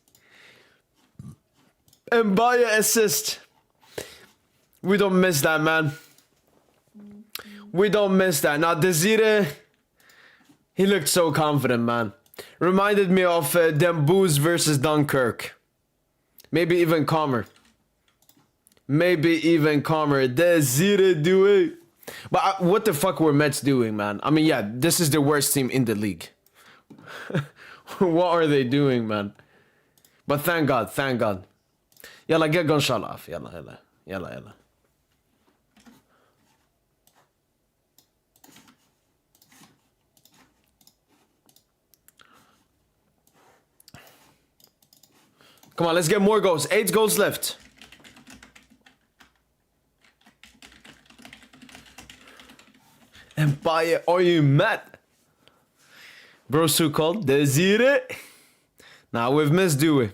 Mbaye assist. We don't miss that, man. We don't miss that. Now, Desire, he looked so confident, man. Reminded me of Dembouz versus Dunkirk. Maybe even calmer. Maybe even calmer. Desire Doué. But what the fuck were Metz doing, man? I mean, yeah, this is the worst team in the league. What are they doing, man? But thank God, thank God. Yalla, get Gonçalo off. Yalla. Come on, let's get more goals. 8 goals left. Empire, are you mad? Bro's too cold. Desire. Nah, we've missed Doué.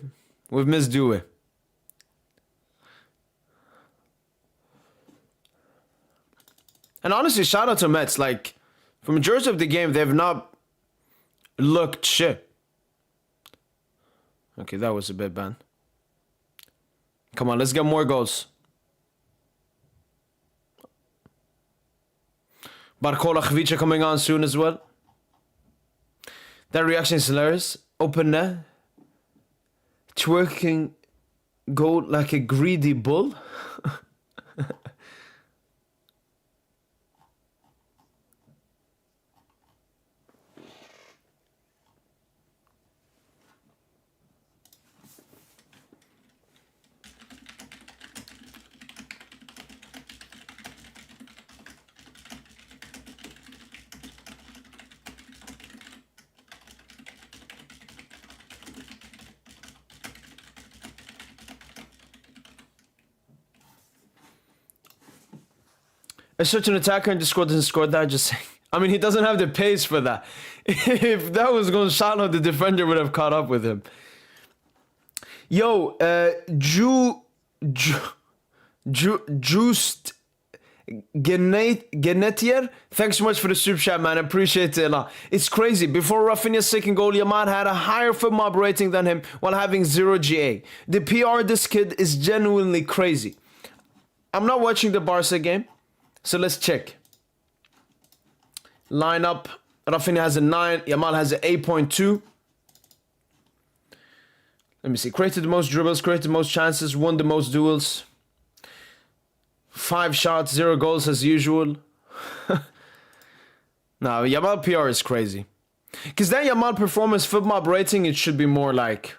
We've missed Doué. And honestly, shout out to Metz. Like, for majority of the game, they've not looked shit. Okay, that was a bit bad. Come on, let's get more goals. Barcola Khvicha coming on soon as well. That reaction is hilarious. Open net. Twerking goal like a greedy bull. If such an attacker in the squad doesn't score that, just saying. I mean, he doesn't have the pace for that. If that was Gonçalo, the defender would have caught up with him. Yo, Just Genetier, thanks so much for the super chat, man. I appreciate it a lot. It's crazy. Before Rafinha's second goal, Yamal had a higher foot mob rating than him while having 0 GA. The PR this kid is genuinely crazy. I'm not watching the Barca game. So let's check. Lineup. Rafinha has a 9. Yamal has an 8.2. Let me see. Created the most dribbles, created the most chances, won the most duels. 5 shots, 0 goals as usual. Nah, Yamal PR is crazy. Because then Yamal performance FootMob rating, it should be more like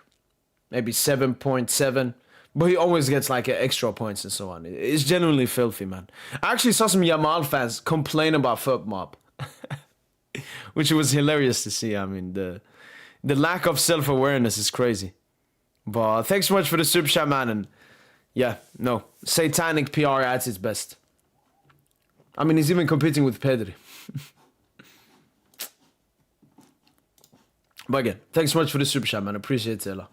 maybe 7.7. But he always gets like extra points and so on. It's genuinely filthy, man. I actually saw some Yamal fans complain about FootMob. Which was hilarious to see. I mean, the lack of self-awareness is crazy. But thanks so much for the super chat, man. And yeah, no. Satanic PR at its best. I mean, he's even competing with Pedri. But again, thanks so much for the super chat, man. Appreciate it a lot.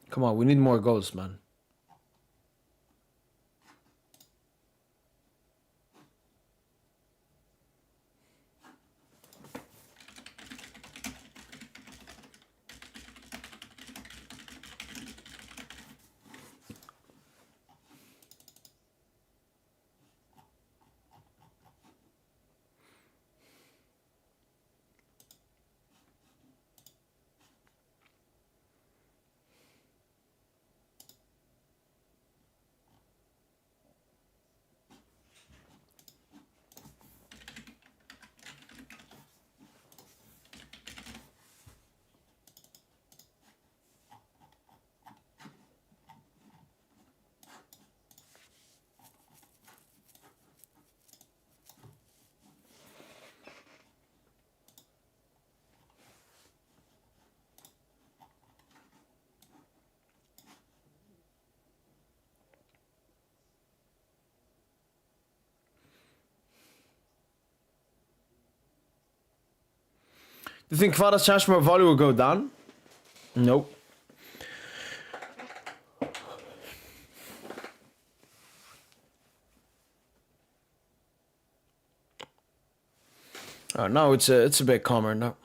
Come on, we need more goals, man. you think Kvarat's transfer value will go down? Nope. Now it's a bit calmer now.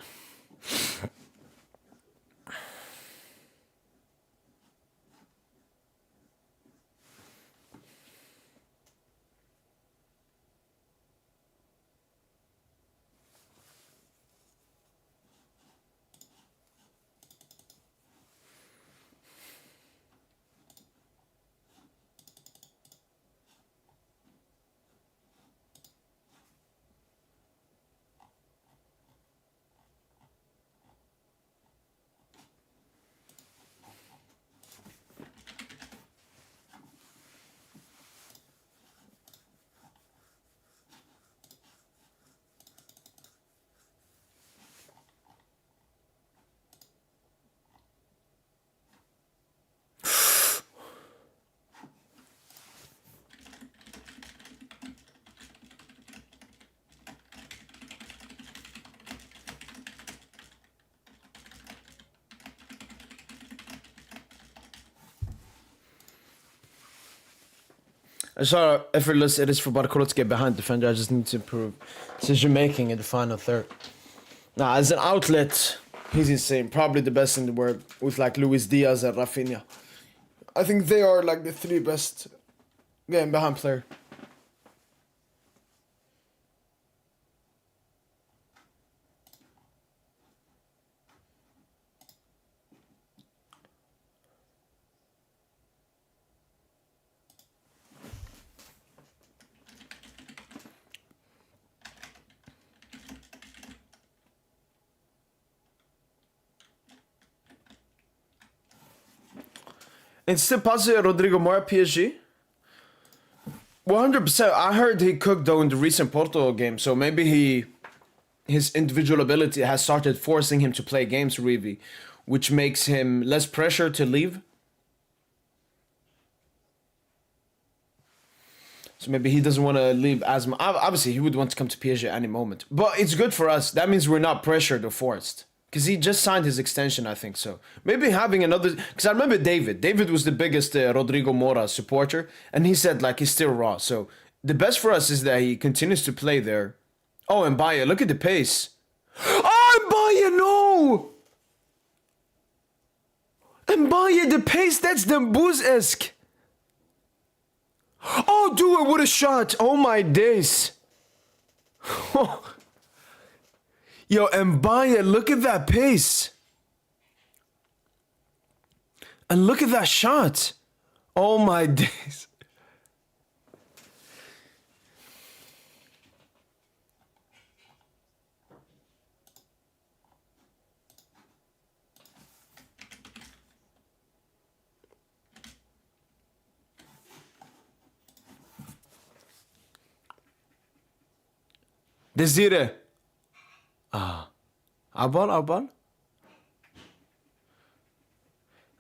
I saw how effortless it is for Barcola to get behind defender. I just need to improve decision making in the final third. Nah, as an outlet, he's insane. Probably the best in the world with like Luis Diaz and Rafinha. I think they are like the 3 best getting behind player. It's still positive Rodrigo Moura PSG. 100%. I heard he cooked though in the recent Porto game, so maybe his individual ability has started forcing him to play games really, which makes him less pressure to leave. So maybe he doesn't want to leave as much. Obviously, he would want to come to PSG at any moment. But it's good for us. That means we're not pressured or forced. Because he just signed his extension, I think so. Maybe having another... Because I remember David. David was the biggest Rodrigo Moura supporter. And he said, like, he's still raw. So the best for us is that he continues to play there. Oh, and Baye, look at the pace. Oh, Baye, no! And Baye, the pace, that's Dembuz-esque. Oh, dude, what a shot. Oh, my days. Yo, Mbaye, look at that pace. And look at that shot. Oh my days. Desire. Arbal.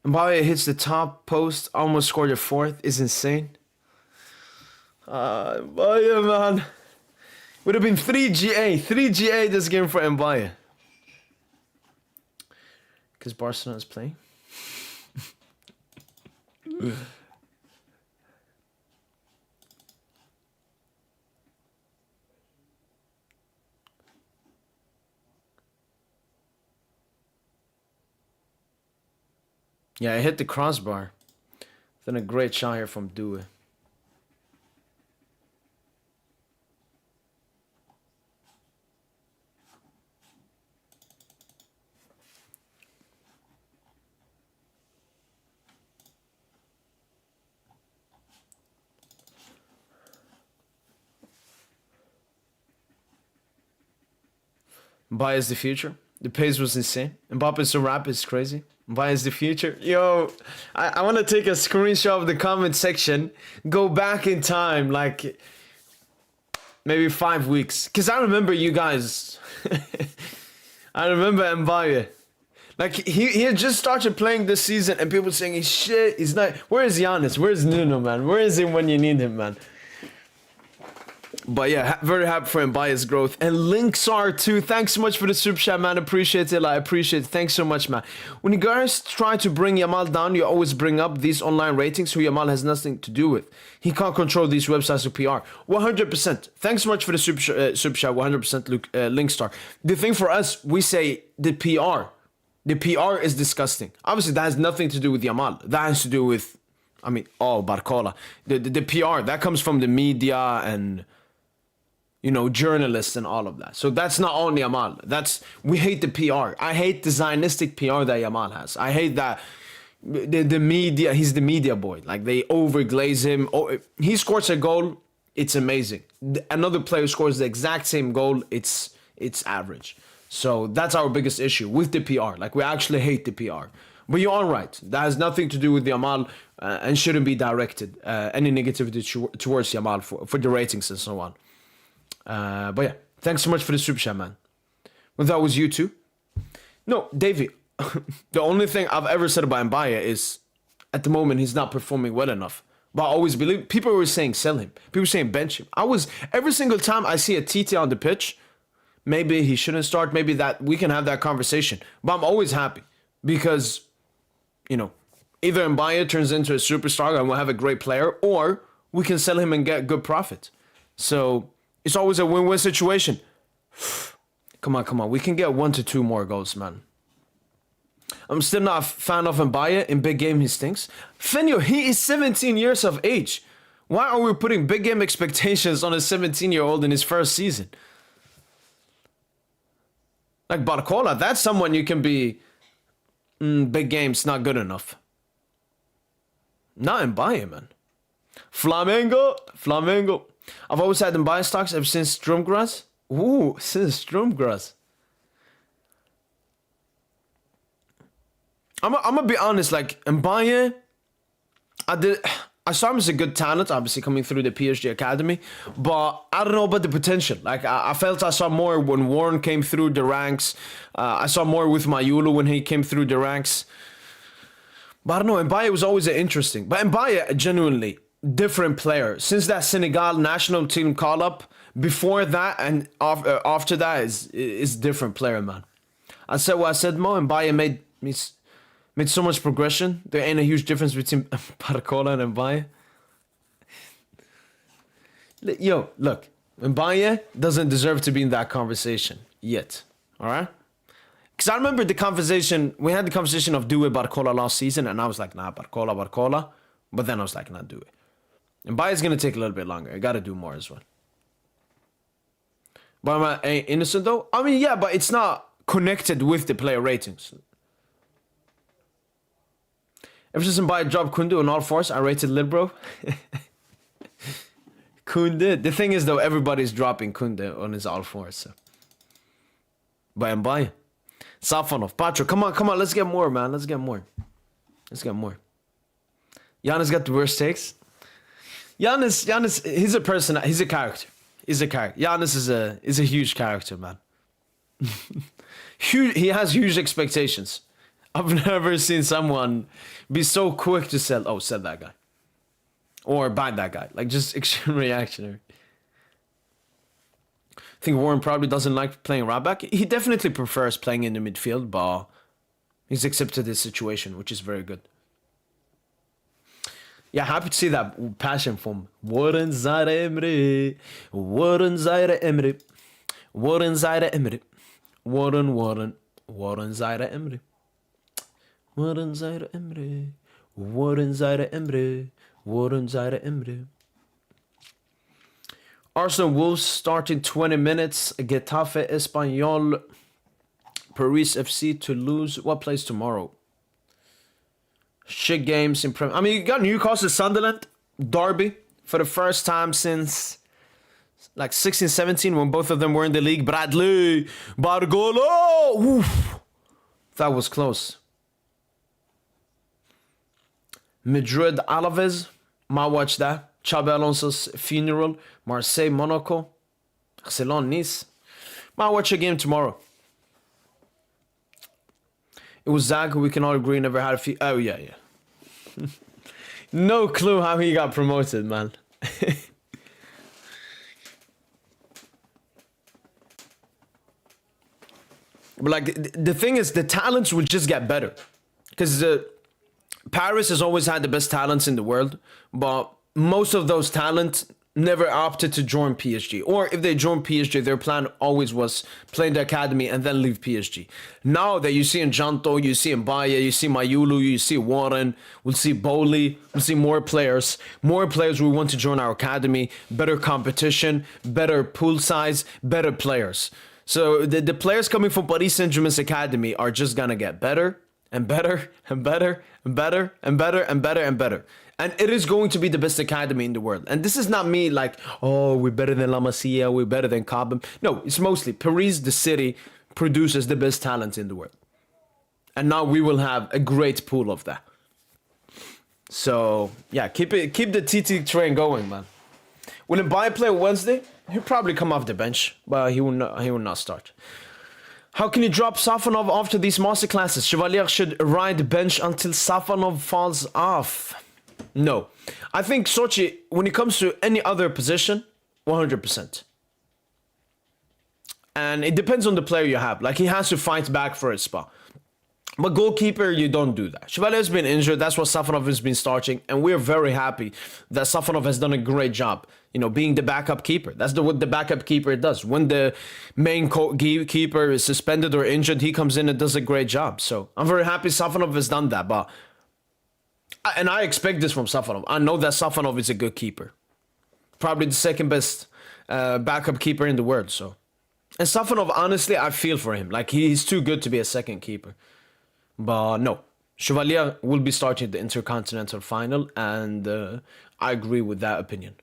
Mbaye hits the top post, almost scored a 4th, is insane. Mbaye, man. Would have been 3 GA this game for Mbaye. Because Barcelona is playing. Yeah, I hit the crossbar. Then a great shot here from Due. Mbappe is the future. The pace was insane. Mbappe so rapid, it's crazy. Mbappe is the future. Yo, I want to take a screenshot of the comment section. Go back in time, like maybe 5 weeks. Because I remember you guys. I remember Mbappe. Like, he had just started playing this season and people saying he's shit. He's not. Where is Giannis? Where is Nuno, man? Where is he when you need him, man? But yeah, very happy for Mbaye's growth. And links are too. Thanks so much for the super chat, man. Appreciate it. I appreciate it. Thanks so much, man. When you guys try to bring Yamal down, you always bring up these online ratings who Yamal has nothing to do with. He can't control these websites of PR. 100%. Thanks so much for the super chat. 100% Luke, Linkstar. The thing for us, we say the PR. The PR is disgusting. Obviously, that has nothing to do with Yamal. That has to do with, Barcola. The PR, that comes from the media and, journalists and all of that. So that's not on Yamal. We hate the PR. I hate the Zionistic PR that Yamal has. I hate that the media, he's the media boy. Like, they overglaze him. Oh, he scores a goal, it's amazing. Another player scores the exact same goal, it's average. So that's our biggest issue with the PR. Like, we actually hate the PR. But you're all right. That has nothing to do with Yamal and shouldn't be directed. Any negativity towards Yamal for the ratings and so on. But yeah, thanks so much for the super chat, man. Well, that was you too. No, Davey, the only thing I've ever said about Mbaye is at the moment he's not performing well enough. But I always believe, people were saying sell him. People were saying bench him. Every single time I see a TT on the pitch, maybe he shouldn't start, maybe that we can have that conversation. But I'm always happy because, either Mbaye turns into a superstar and we'll have a great player, or we can sell him and get good profit. So it's always a win-win situation. Come on. We can get 1 to 2 more goals, man. I'm still not a fan of Mbaye. In big game, he stinks. Fenyo, he is 17 years of age. Why are we putting big game expectations on a 17-year-old in his first season? Like Barcola, that's someone you can be... big game's not good enough. Not Mbaye, man. Flamengo. I've always had Mbaye stocks ever since Stromgras. Ooh, since Stromgras. I'm gonna be honest, like, Mbaye, I saw him as a good talent, obviously coming through the PSG academy, but I don't know about the potential. Like, I felt I saw more when Warren came through the ranks. I saw more with Mayulu when he came through the ranks. But I don't know, Mbaye was always interesting. But Mbaye, genuinely, different player. Since that Senegal national team call-up, before that and after that is different player, man. I said what I said, Mo. Mbaye made so much progression. There ain't a huge difference between Barcola and Mbaye. Yo, look. Mbaye doesn't deserve to be in that conversation yet. Alright? Because I remember we had the conversation of Due Barcola last season, and I was like, nah, Barcola. But then I was like, nah, Due. Mbaye's going to take a little bit longer. I got to do more as well. But am I innocent though? I mean, yeah, but it's not connected with the player ratings. Ever since Mbaye dropped Koundé on all fours, I rated Libro. Koundé. The thing is though, everybody's dropping Koundé on his all fours. So. But Mbaye. Safanov. Patro, come on, let's get more, man. Let's get more. Giannis got the worst takes. Giannis, he's a person, he's a character. Giannis is a huge character, man. He has huge expectations. I've never seen someone be so quick to sell that guy. Or buy that guy. Like, just extreme reactionary. I think Warren probably doesn't like playing right back. He definitely prefers playing in the midfield, but he's accepted his situation, which is very good. Yeah, happy to see that passion from Warren Zaire Emery. Warren Zaire Emery. Warren Zaire Emery. Warren Zaire Emery. Warren Zaire Emery. Warren Zaire Emery. Warren Zaire Emery. Arsenal Wolves start in 20 minutes. Getafe Espanyol. Paris FC to lose. What plays tomorrow? Shit games in Premier. I mean, you got Newcastle Sunderland derby for the first time since like 16-17 when both of them were in the league. Bradley Bargolo. Oof. That was close. Madrid Alaves. Might watch that. Xabi Alonso's funeral. Marseille Monaco. Barcelona Nice. Might watch a game tomorrow. It was Zach, who we can all agree never had a few. Oh, yeah. No clue how he got promoted, man. But like the thing is, the talents will just get better because Paris has always had the best talents in the world, but most of those talents never opted to join PSG. Or if they joined PSG, their plan always was play in the academy and then leave PSG. Now that you see in Janto, you see in Baye, you see Mayulu, you see Warren, we'll see Bowley, we'll see more players. More players who want to join our academy, better competition, better pool size, better players. So the players coming from Paris Saint-Germain's academy are just gonna get better and better and better and better and better and better and better. And it is going to be the best academy in the world. And this is not me like, oh, we're better than La Masia, we're better than Cobham. No, it's mostly Paris, the city, produces the best talent in the world. And now we will have a great pool of that. So, yeah, keep the TT train going, man. Will Mbaye play Wednesday? He'll probably come off the bench, but he will not start. How can you drop Safanov after these masterclasses? Chevalier should ride the bench until Safanov falls off. No. I think Sochi, when it comes to any other position, 100%. And it depends on the player you have. Like, he has to fight back for his spot. But goalkeeper, you don't do that. Chevalier's been injured. That's what Safanov has been starting. And we're very happy that Safanov has done a great job, you know, being the backup keeper. That's what the backup keeper does. When the main keeper is suspended or injured, he comes in and does a great job. So I'm very happy Safanov has done that. And I expect this from Safanov. I know that Safanov is a good keeper. Probably the second best backup keeper in the world. So, and Safanov, honestly, I feel for him. Like, he's too good to be a second keeper. But no, Chevalier will be starting the Intercontinental Final, and I agree with that opinion.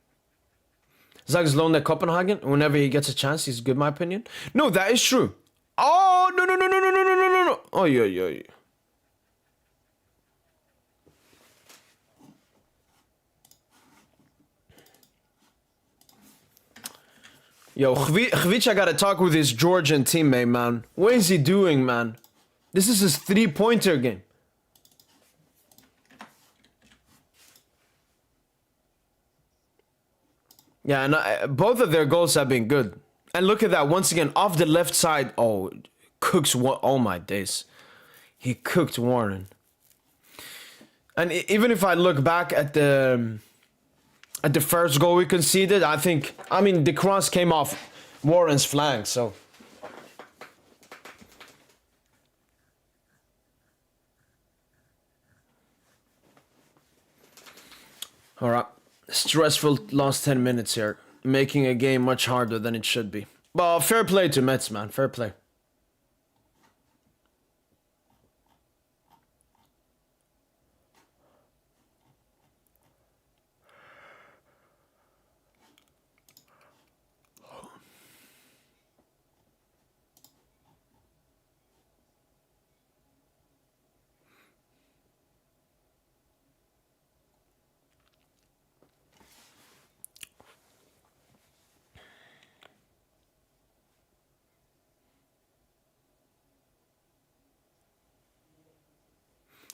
Zag's loaned at Copenhagen. Whenever he gets a chance, he's good, in my opinion. No, that is true. Oh, no. Oh, yeah. Yo, Khvicha gotta talk with his Georgian teammate, man. What is he doing, man? This is his three-pointer game. Yeah, and both of their goals have been good. And look at that, once again, off the left side. Oh, Cooks, oh my days. He cooked Warren. And even if I look back at the first goal we conceded, I mean, the cross came off Warren's flank, so. All right, stressful last 10 minutes here, making a game much harder than it should be. But fair play to Metz, man, fair play.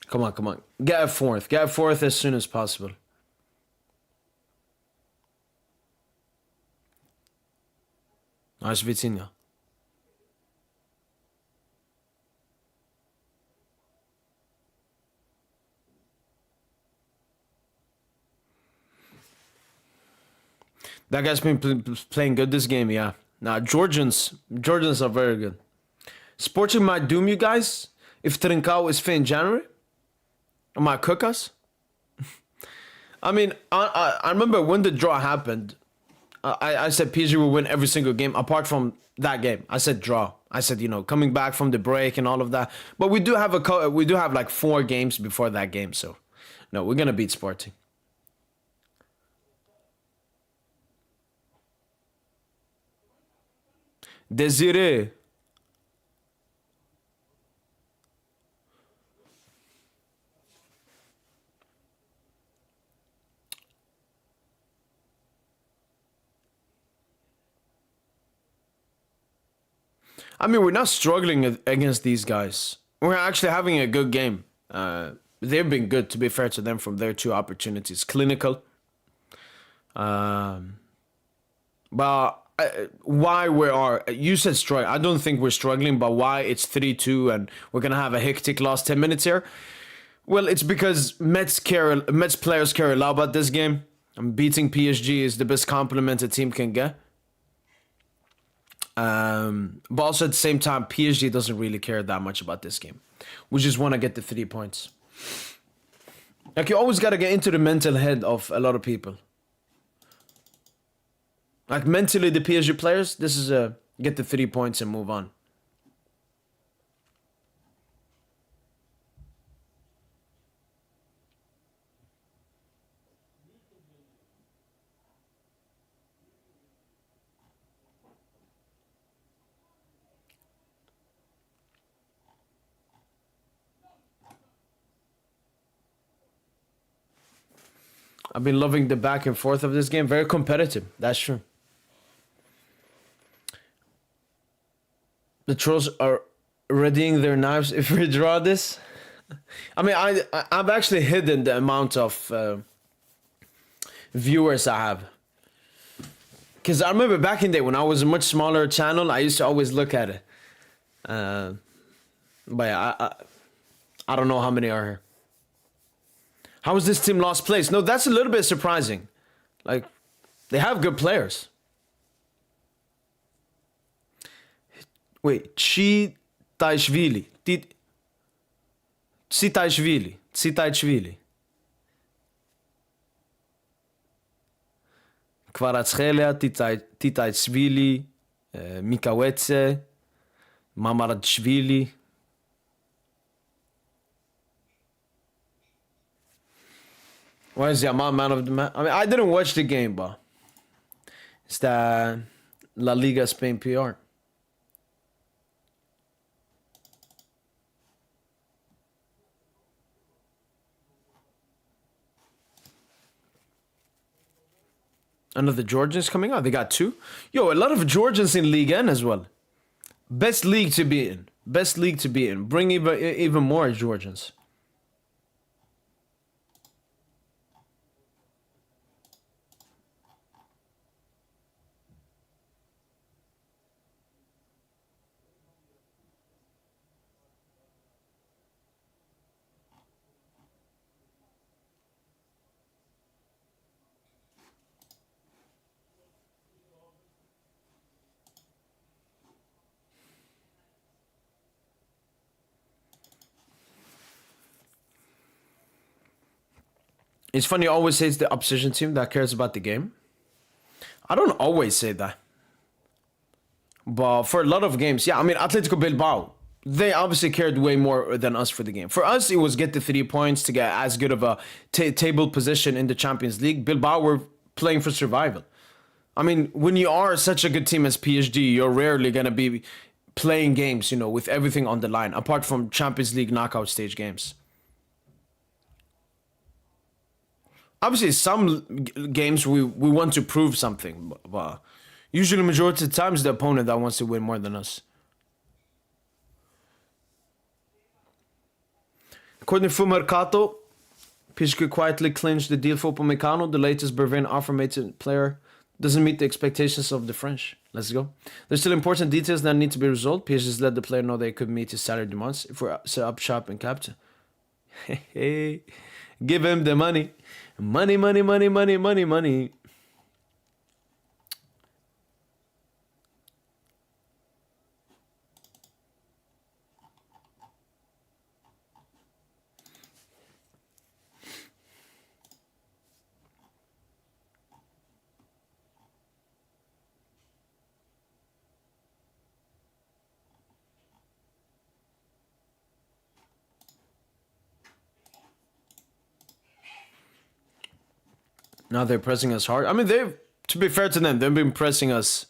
Come on. Get a fourth as soon as possible. Nice Vitinha. That guy's been playing good this game, yeah. Nah, Georgians are very good. Sporting might doom you guys if Trincao is fit in January. Or might cook us. I mean, I remember when the draw happened, I said PSG will win every single game apart from that game. I said draw. I said, you know, coming back from the break and all of that. But we do have like 4 games before that game, so no, we're gonna beat Sporting. Desiree. I mean, we're not struggling against these guys. We're actually having a good game. They've been good, to be fair to them, from their 2 opportunities. Clinical. But why we are. You said struggling. I don't think we're struggling, but why it's 3-2 and we're gonna have a hectic last 10 minutes here. Well, it's because Metz players care a lot about this game. And beating PSG is the best compliment a team can get. But also at the same time, PSG doesn't really care that much about this game. We just want to get the 3 points. Like, you always got to get into the mental head of a lot of people. Like, mentally, the PSG players, this is a get the 3 points and move on. I've been loving the back and forth of this game. Very competitive. That's true. The trolls are readying their knives if we draw this. I mean, I've actually hidden the amount of viewers I have. Because I remember back in the day when I was a much smaller channel, I used to always look at it. But yeah, I don't know how many are here. How is this team lost place? No, that's a little bit surprising. Like, they have good players. Wait, Tsitaishvili. Tsitaishvili. Kvaratskhelia, Tsitaishvili, Mikawetse, Mamarashvili. Why is Yamal man of the match? I mean, I didn't watch the game, but it's the La Liga Spain PR. Another Georgians coming out. They got 2. Yo, a lot of Georgians in Ligue 1 as well. Best league to be in. Best league to be in. Bring even more Georgians. It's funny, you always say it's the opposition team that cares about the game. I don't always say that. But for a lot of games, yeah, I mean, Atletico Bilbao, they obviously cared way more than us for the game. For us, it was get the 3 points to get as good of a table position in the Champions League. Bilbao were playing for survival. I mean, when you are such a good team as PSG, you're rarely going to be playing games, you know, with everything on the line, apart from Champions League knockout stage games. Obviously, some games we want to prove something, but usually majority of the times the opponent that wants to win more than us. According to Mercato, PSG quietly clinched the deal for Upamecano, the latest Bavarian offer made to the player. Doesn't meet the expectations of the French. Let's go. There's still important details that need to be resolved. PSG has let the player know they could meet his salary demands if we're set up shop and captain. Hey, give him the money. Money, money, money, money, money, money. Now they're pressing us hard. I mean, to be fair to them, they've been pressing us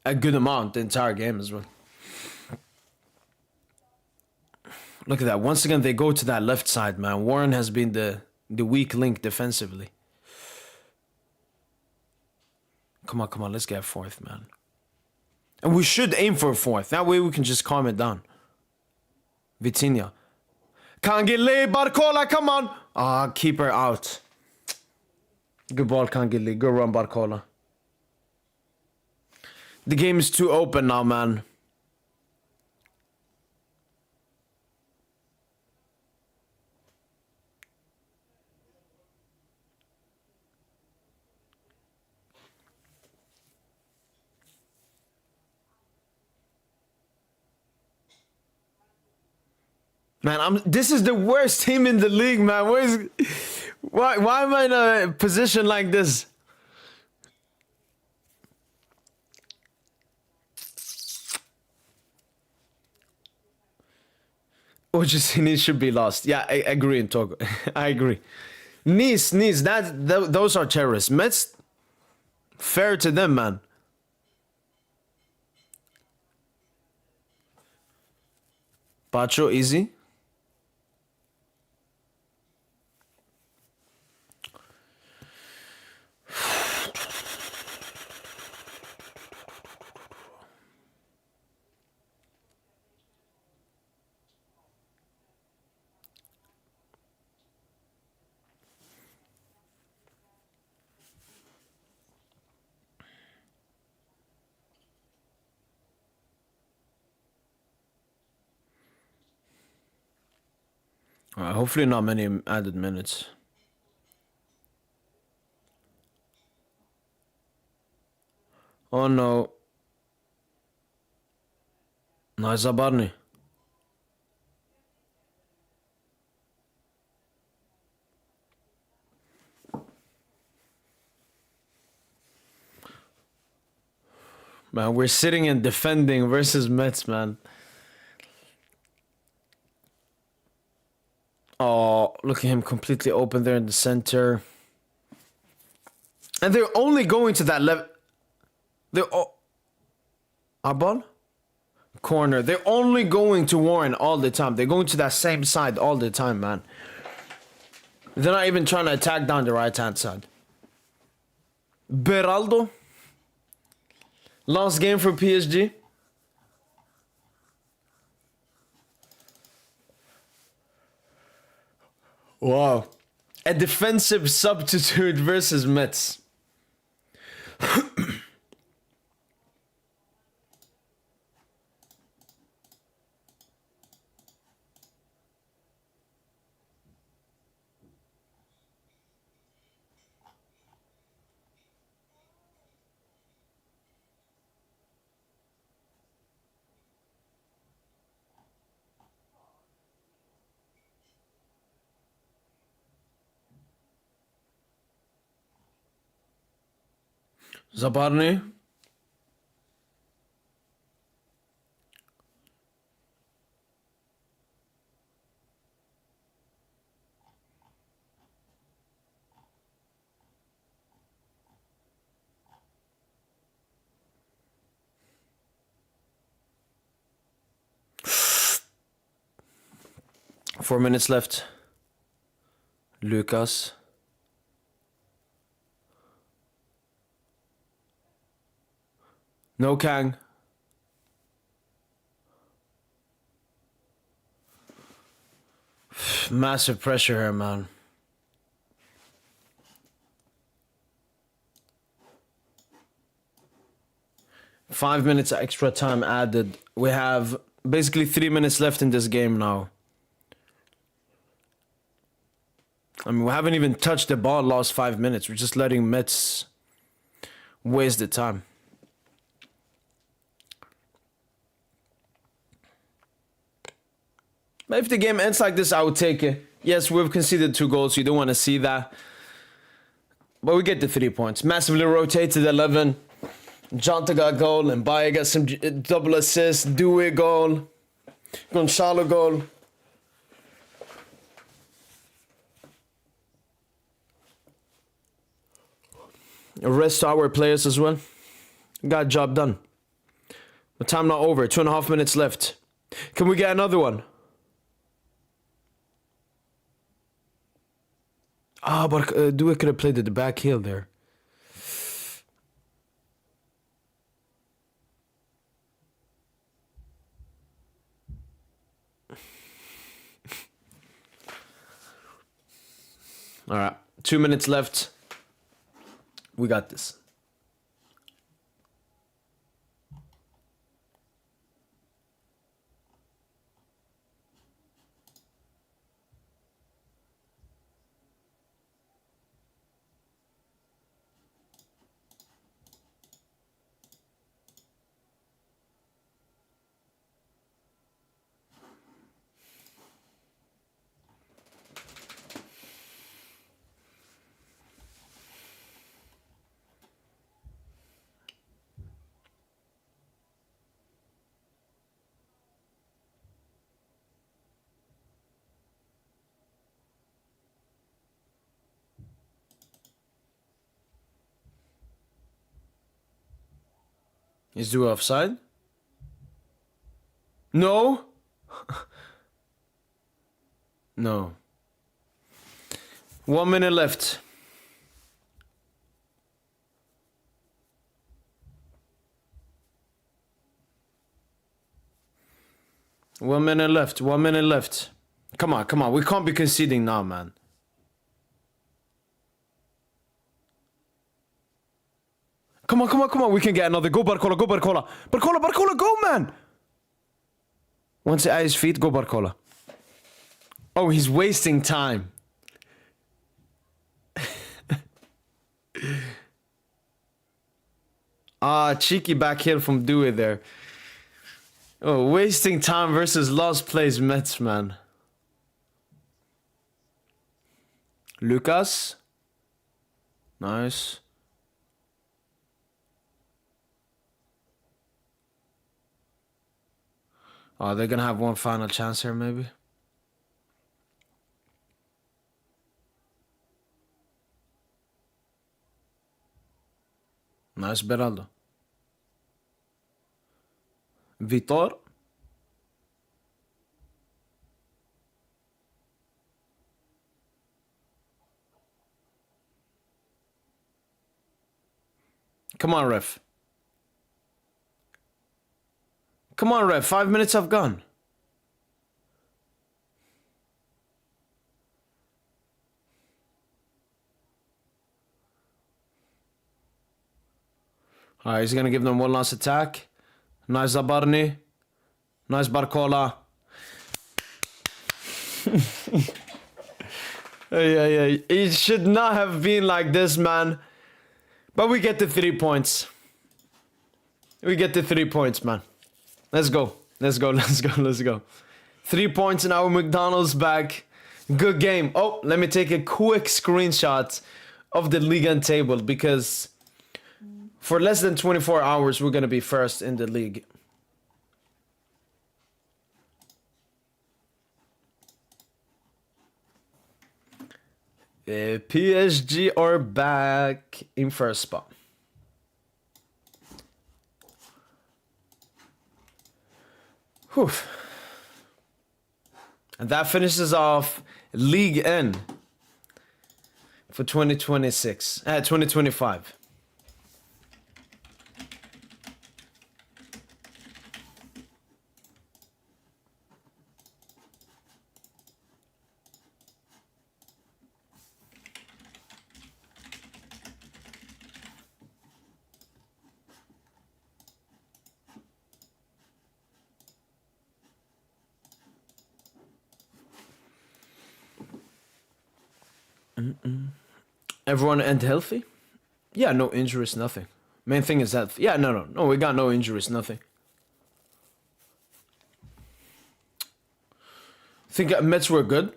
a good amount the entire game as well. Look at that. Once again, they go to that left side, man. Warren has been the weak link defensively. Come on. Let's get 4th, man. And we should aim for a 4th. That way we can just calm it down. Vitinha. Kangile, Barcola, come on. Ah, keeper out. Good ball, Kangili. Good run, Barcola. The game is too open now, man. Man, this is the worst team in the league, man. Why am I in a position like this? Ojicini should be lost. Yeah, I agree in Togo. I agree. Nice, those are terrorists. Metz, fair to them, man. Pacho, easy. Hopefully not many added minutes. Oh no. Nice Zabarny. Man, we're sitting and defending versus Metz, man. Oh, look at him completely open there in the center. And they're only going to that level. They're Arbon? Corner. They're only going to Warren all the time. They're going to that same side all the time, man. They're not even trying to attack down the right-hand side. Beraldo. Last game for PSG. Wow. A defensive substitute versus Metz. Zabarny. Four minutes left. Lucas. No Kang. Massive pressure here, man. Five minutes extra time added. We have basically 3 minutes left in this game now. I mean, we haven't even touched the ball last 5 minutes. We're just letting Metz waste the time. But if the game ends like this, I would take it. Yes, we've conceded 2 goals. You don't want to see that. But we get the 3 points. Massively rotated 11. Jonta got goal. And Baye got some double assists. Dewey goal. Gonçalo goal. Rest our players as well. Got job done. But time not over. 2.5 minutes left. Can we get another one? Ah, but Dewey could have played at the back heel there. All right, 2 minutes left. We got this. Is Due offside? No? No. 1 minute left. One minute left. 1 minute left. Come on, come on. We can't be conceding now, man. Come on, come on, come on. We can get another. Go, Barcola, go, Barcola. Barcola, Barcola, go, man. Once at his feet, go, Barcola. Oh, he's wasting time. Cheeky back heel from Dewey there. Oh, wasting time versus last place Metz, man. Lucas. Nice. Oh, they're gonna have one final chance here, maybe. Nice, Beraldo. Vitor. Come on, ref. Come on, ref. 5 minutes have gone. Alright, he's gonna give them one last attack. Nice Zabarni. Nice Barcola. Yeah. It should not have been like this, man. But we get the 3 points. We get the 3 points, man. Let's go. Let's go. Let's go. Let's go. 3 points in our McDonald's bag. Good game. Oh, let me take a quick screenshot of the Ligue table because for less than 24 hours, we're going to be first in the league. PSG are back in first spot. Whew. And that finishes off Ligue N for 2025. Everyone end healthy? Yeah, no injuries, nothing. Main thing is that, yeah, no, we got no injuries, nothing. Think Metz were good.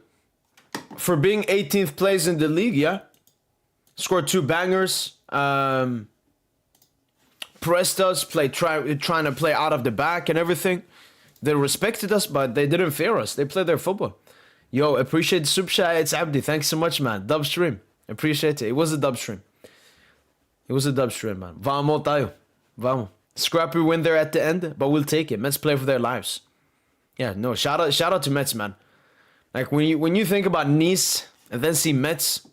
For being 18th place in the league, yeah. Scored 2 bangers. Pressed us, trying to play out of the back and everything. They respected us, but they didn't fear us. They played their football. Yo, appreciate the super chat. It's Abdi. Thanks so much, man. Dub stream. Appreciate it. It was a dub stream. It was a dub stream, man. Vamos, tayo. Vamos. Scrappy win there at the end, but we'll take it. Metz play for their lives. Yeah, no, shout out to Metz, man. Like when you think about Nice and then see Metz,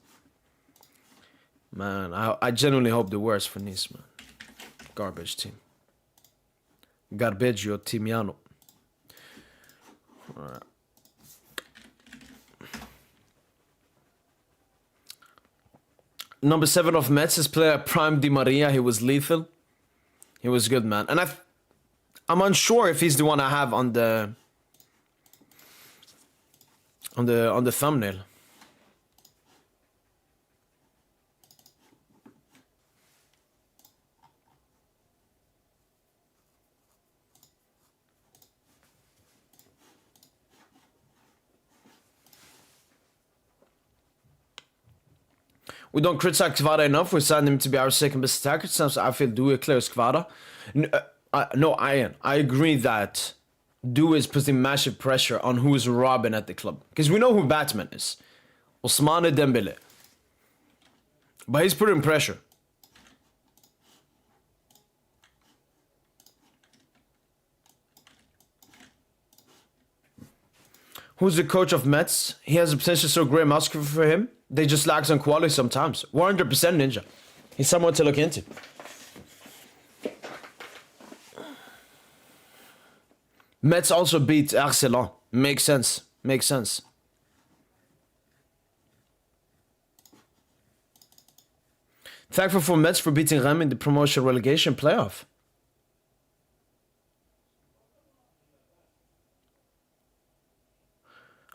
man, I genuinely hope the worst for Nice, man. Garbage team. Garbaggio Timiano. All right. Number 7 of Metz is player Prime Di Maria. He was lethal. He was good, man. And I'm unsure if he's the one I have on the thumbnail. We don't criticize Kvara enough. We signed him to be our second best attacker. Since I feel Due clears Kvara. No, I agree that Due is putting massive pressure on who is Robin at the club. Because we know who Batman is. Ousmane Dembele. But he's putting pressure. who's the coach of Metz. He has a potential so great muscle for him. They just lack some quality sometimes. 100% Ninja. He's someone to look into. Metz also beat Arcelon. Makes sense. Makes sense. Thankful for Metz for beating Rennes in the promotion relegation playoff.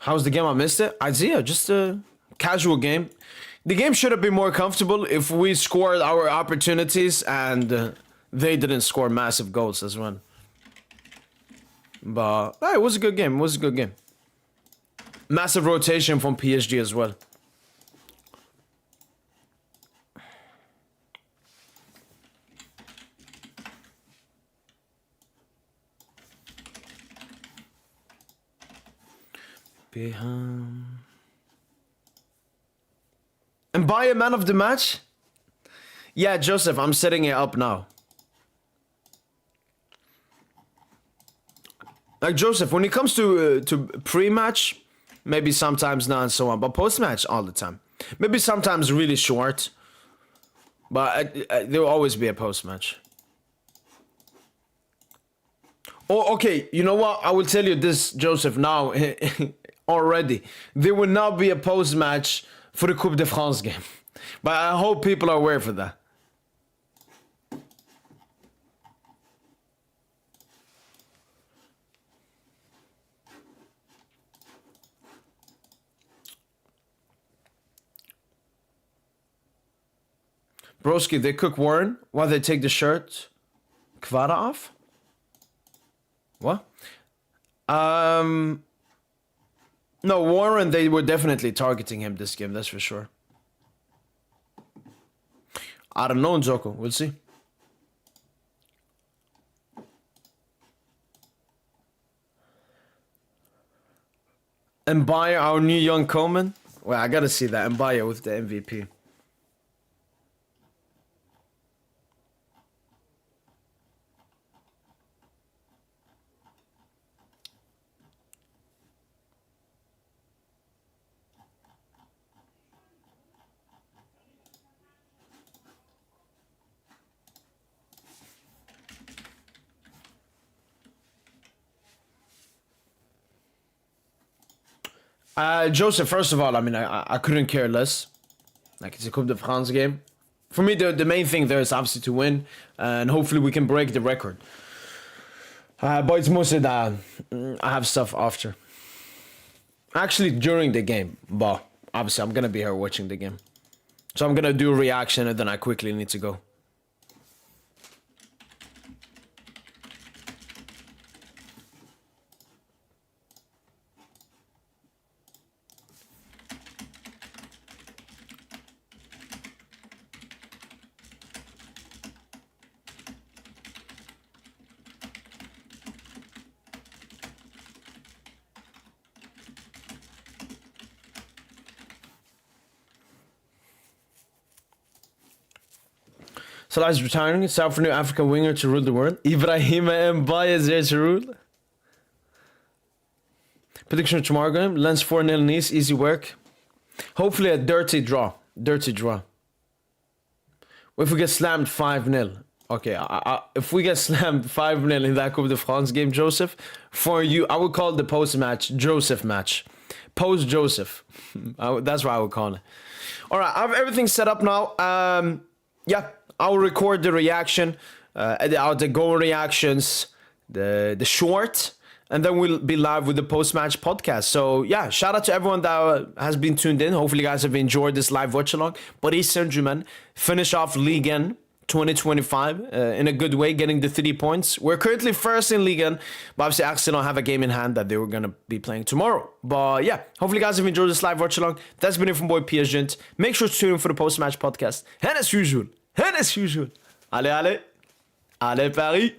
How's the game? I missed it. Isaiah, just a casual game. The game should have been more comfortable if we scored our opportunities and they didn't score massive goals as well. But it was a good game. It was a good game. Massive rotation from PSG as well. And buy a man of the match? Yeah, Joseph, I'm setting it up now. Like Joseph, when it comes to pre-match, maybe sometimes not and so on, but post-match all the time. Maybe sometimes really short, but there will always be a post-match. Oh, okay, you know what? I will tell you this, Joseph, now already. There will not be a post-match for the Coupe de France game. But I hope people are aware for that. Broski, they cook Warren while they take the shirt Kvara off? What? No, Warren, they were definitely targeting him this game, that's for sure. I don't know, Nzoko, we'll see. Mbaye, our new young Coleman. Well, I gotta see that. Mbaye with the MVP. Joseph, first of all, I mean, I couldn't care less. Like, it's a Coupe de France game. For me, the main thing there is obviously to win, and hopefully we can break the record. But it's mostly that I have stuff after. Actually, during the game, but obviously I'm gonna be here watching the game. So I'm gonna do a reaction and then I quickly need to go. Salah is retiring. It's out for new Africa winger to rule the world. Ibrahima Mbaye is there to rule. Prediction of tomorrow game. Lens 4-0 Nice. Easy work. Hopefully a dirty draw. Dirty draw. If we get slammed 5-0. Okay, if we get slammed 5-0 in that Coupe de France game, Joseph, for you, I would call it the post-match Joseph match. Post-Joseph. That's what I would call it. All right, I have everything set up now. Yeah. I'll record the reaction, the goal reactions, the short, and then we'll be live with the post-match podcast. So yeah, shout out to everyone that has been tuned in. Hopefully you guys have enjoyed this live watch-along. Paris Saint-Germain finish off Ligue 2025 in a good way, getting the 3 points. We're currently first in Ligue 1, but obviously Arsenal have a game in hand that they were going to be playing tomorrow. But yeah, hopefully you guys have enjoyed this live watch-along. That's been it from boy PSG. Make sure to tune in for the post-match podcast. And as usual, allez, allez, allez Paris.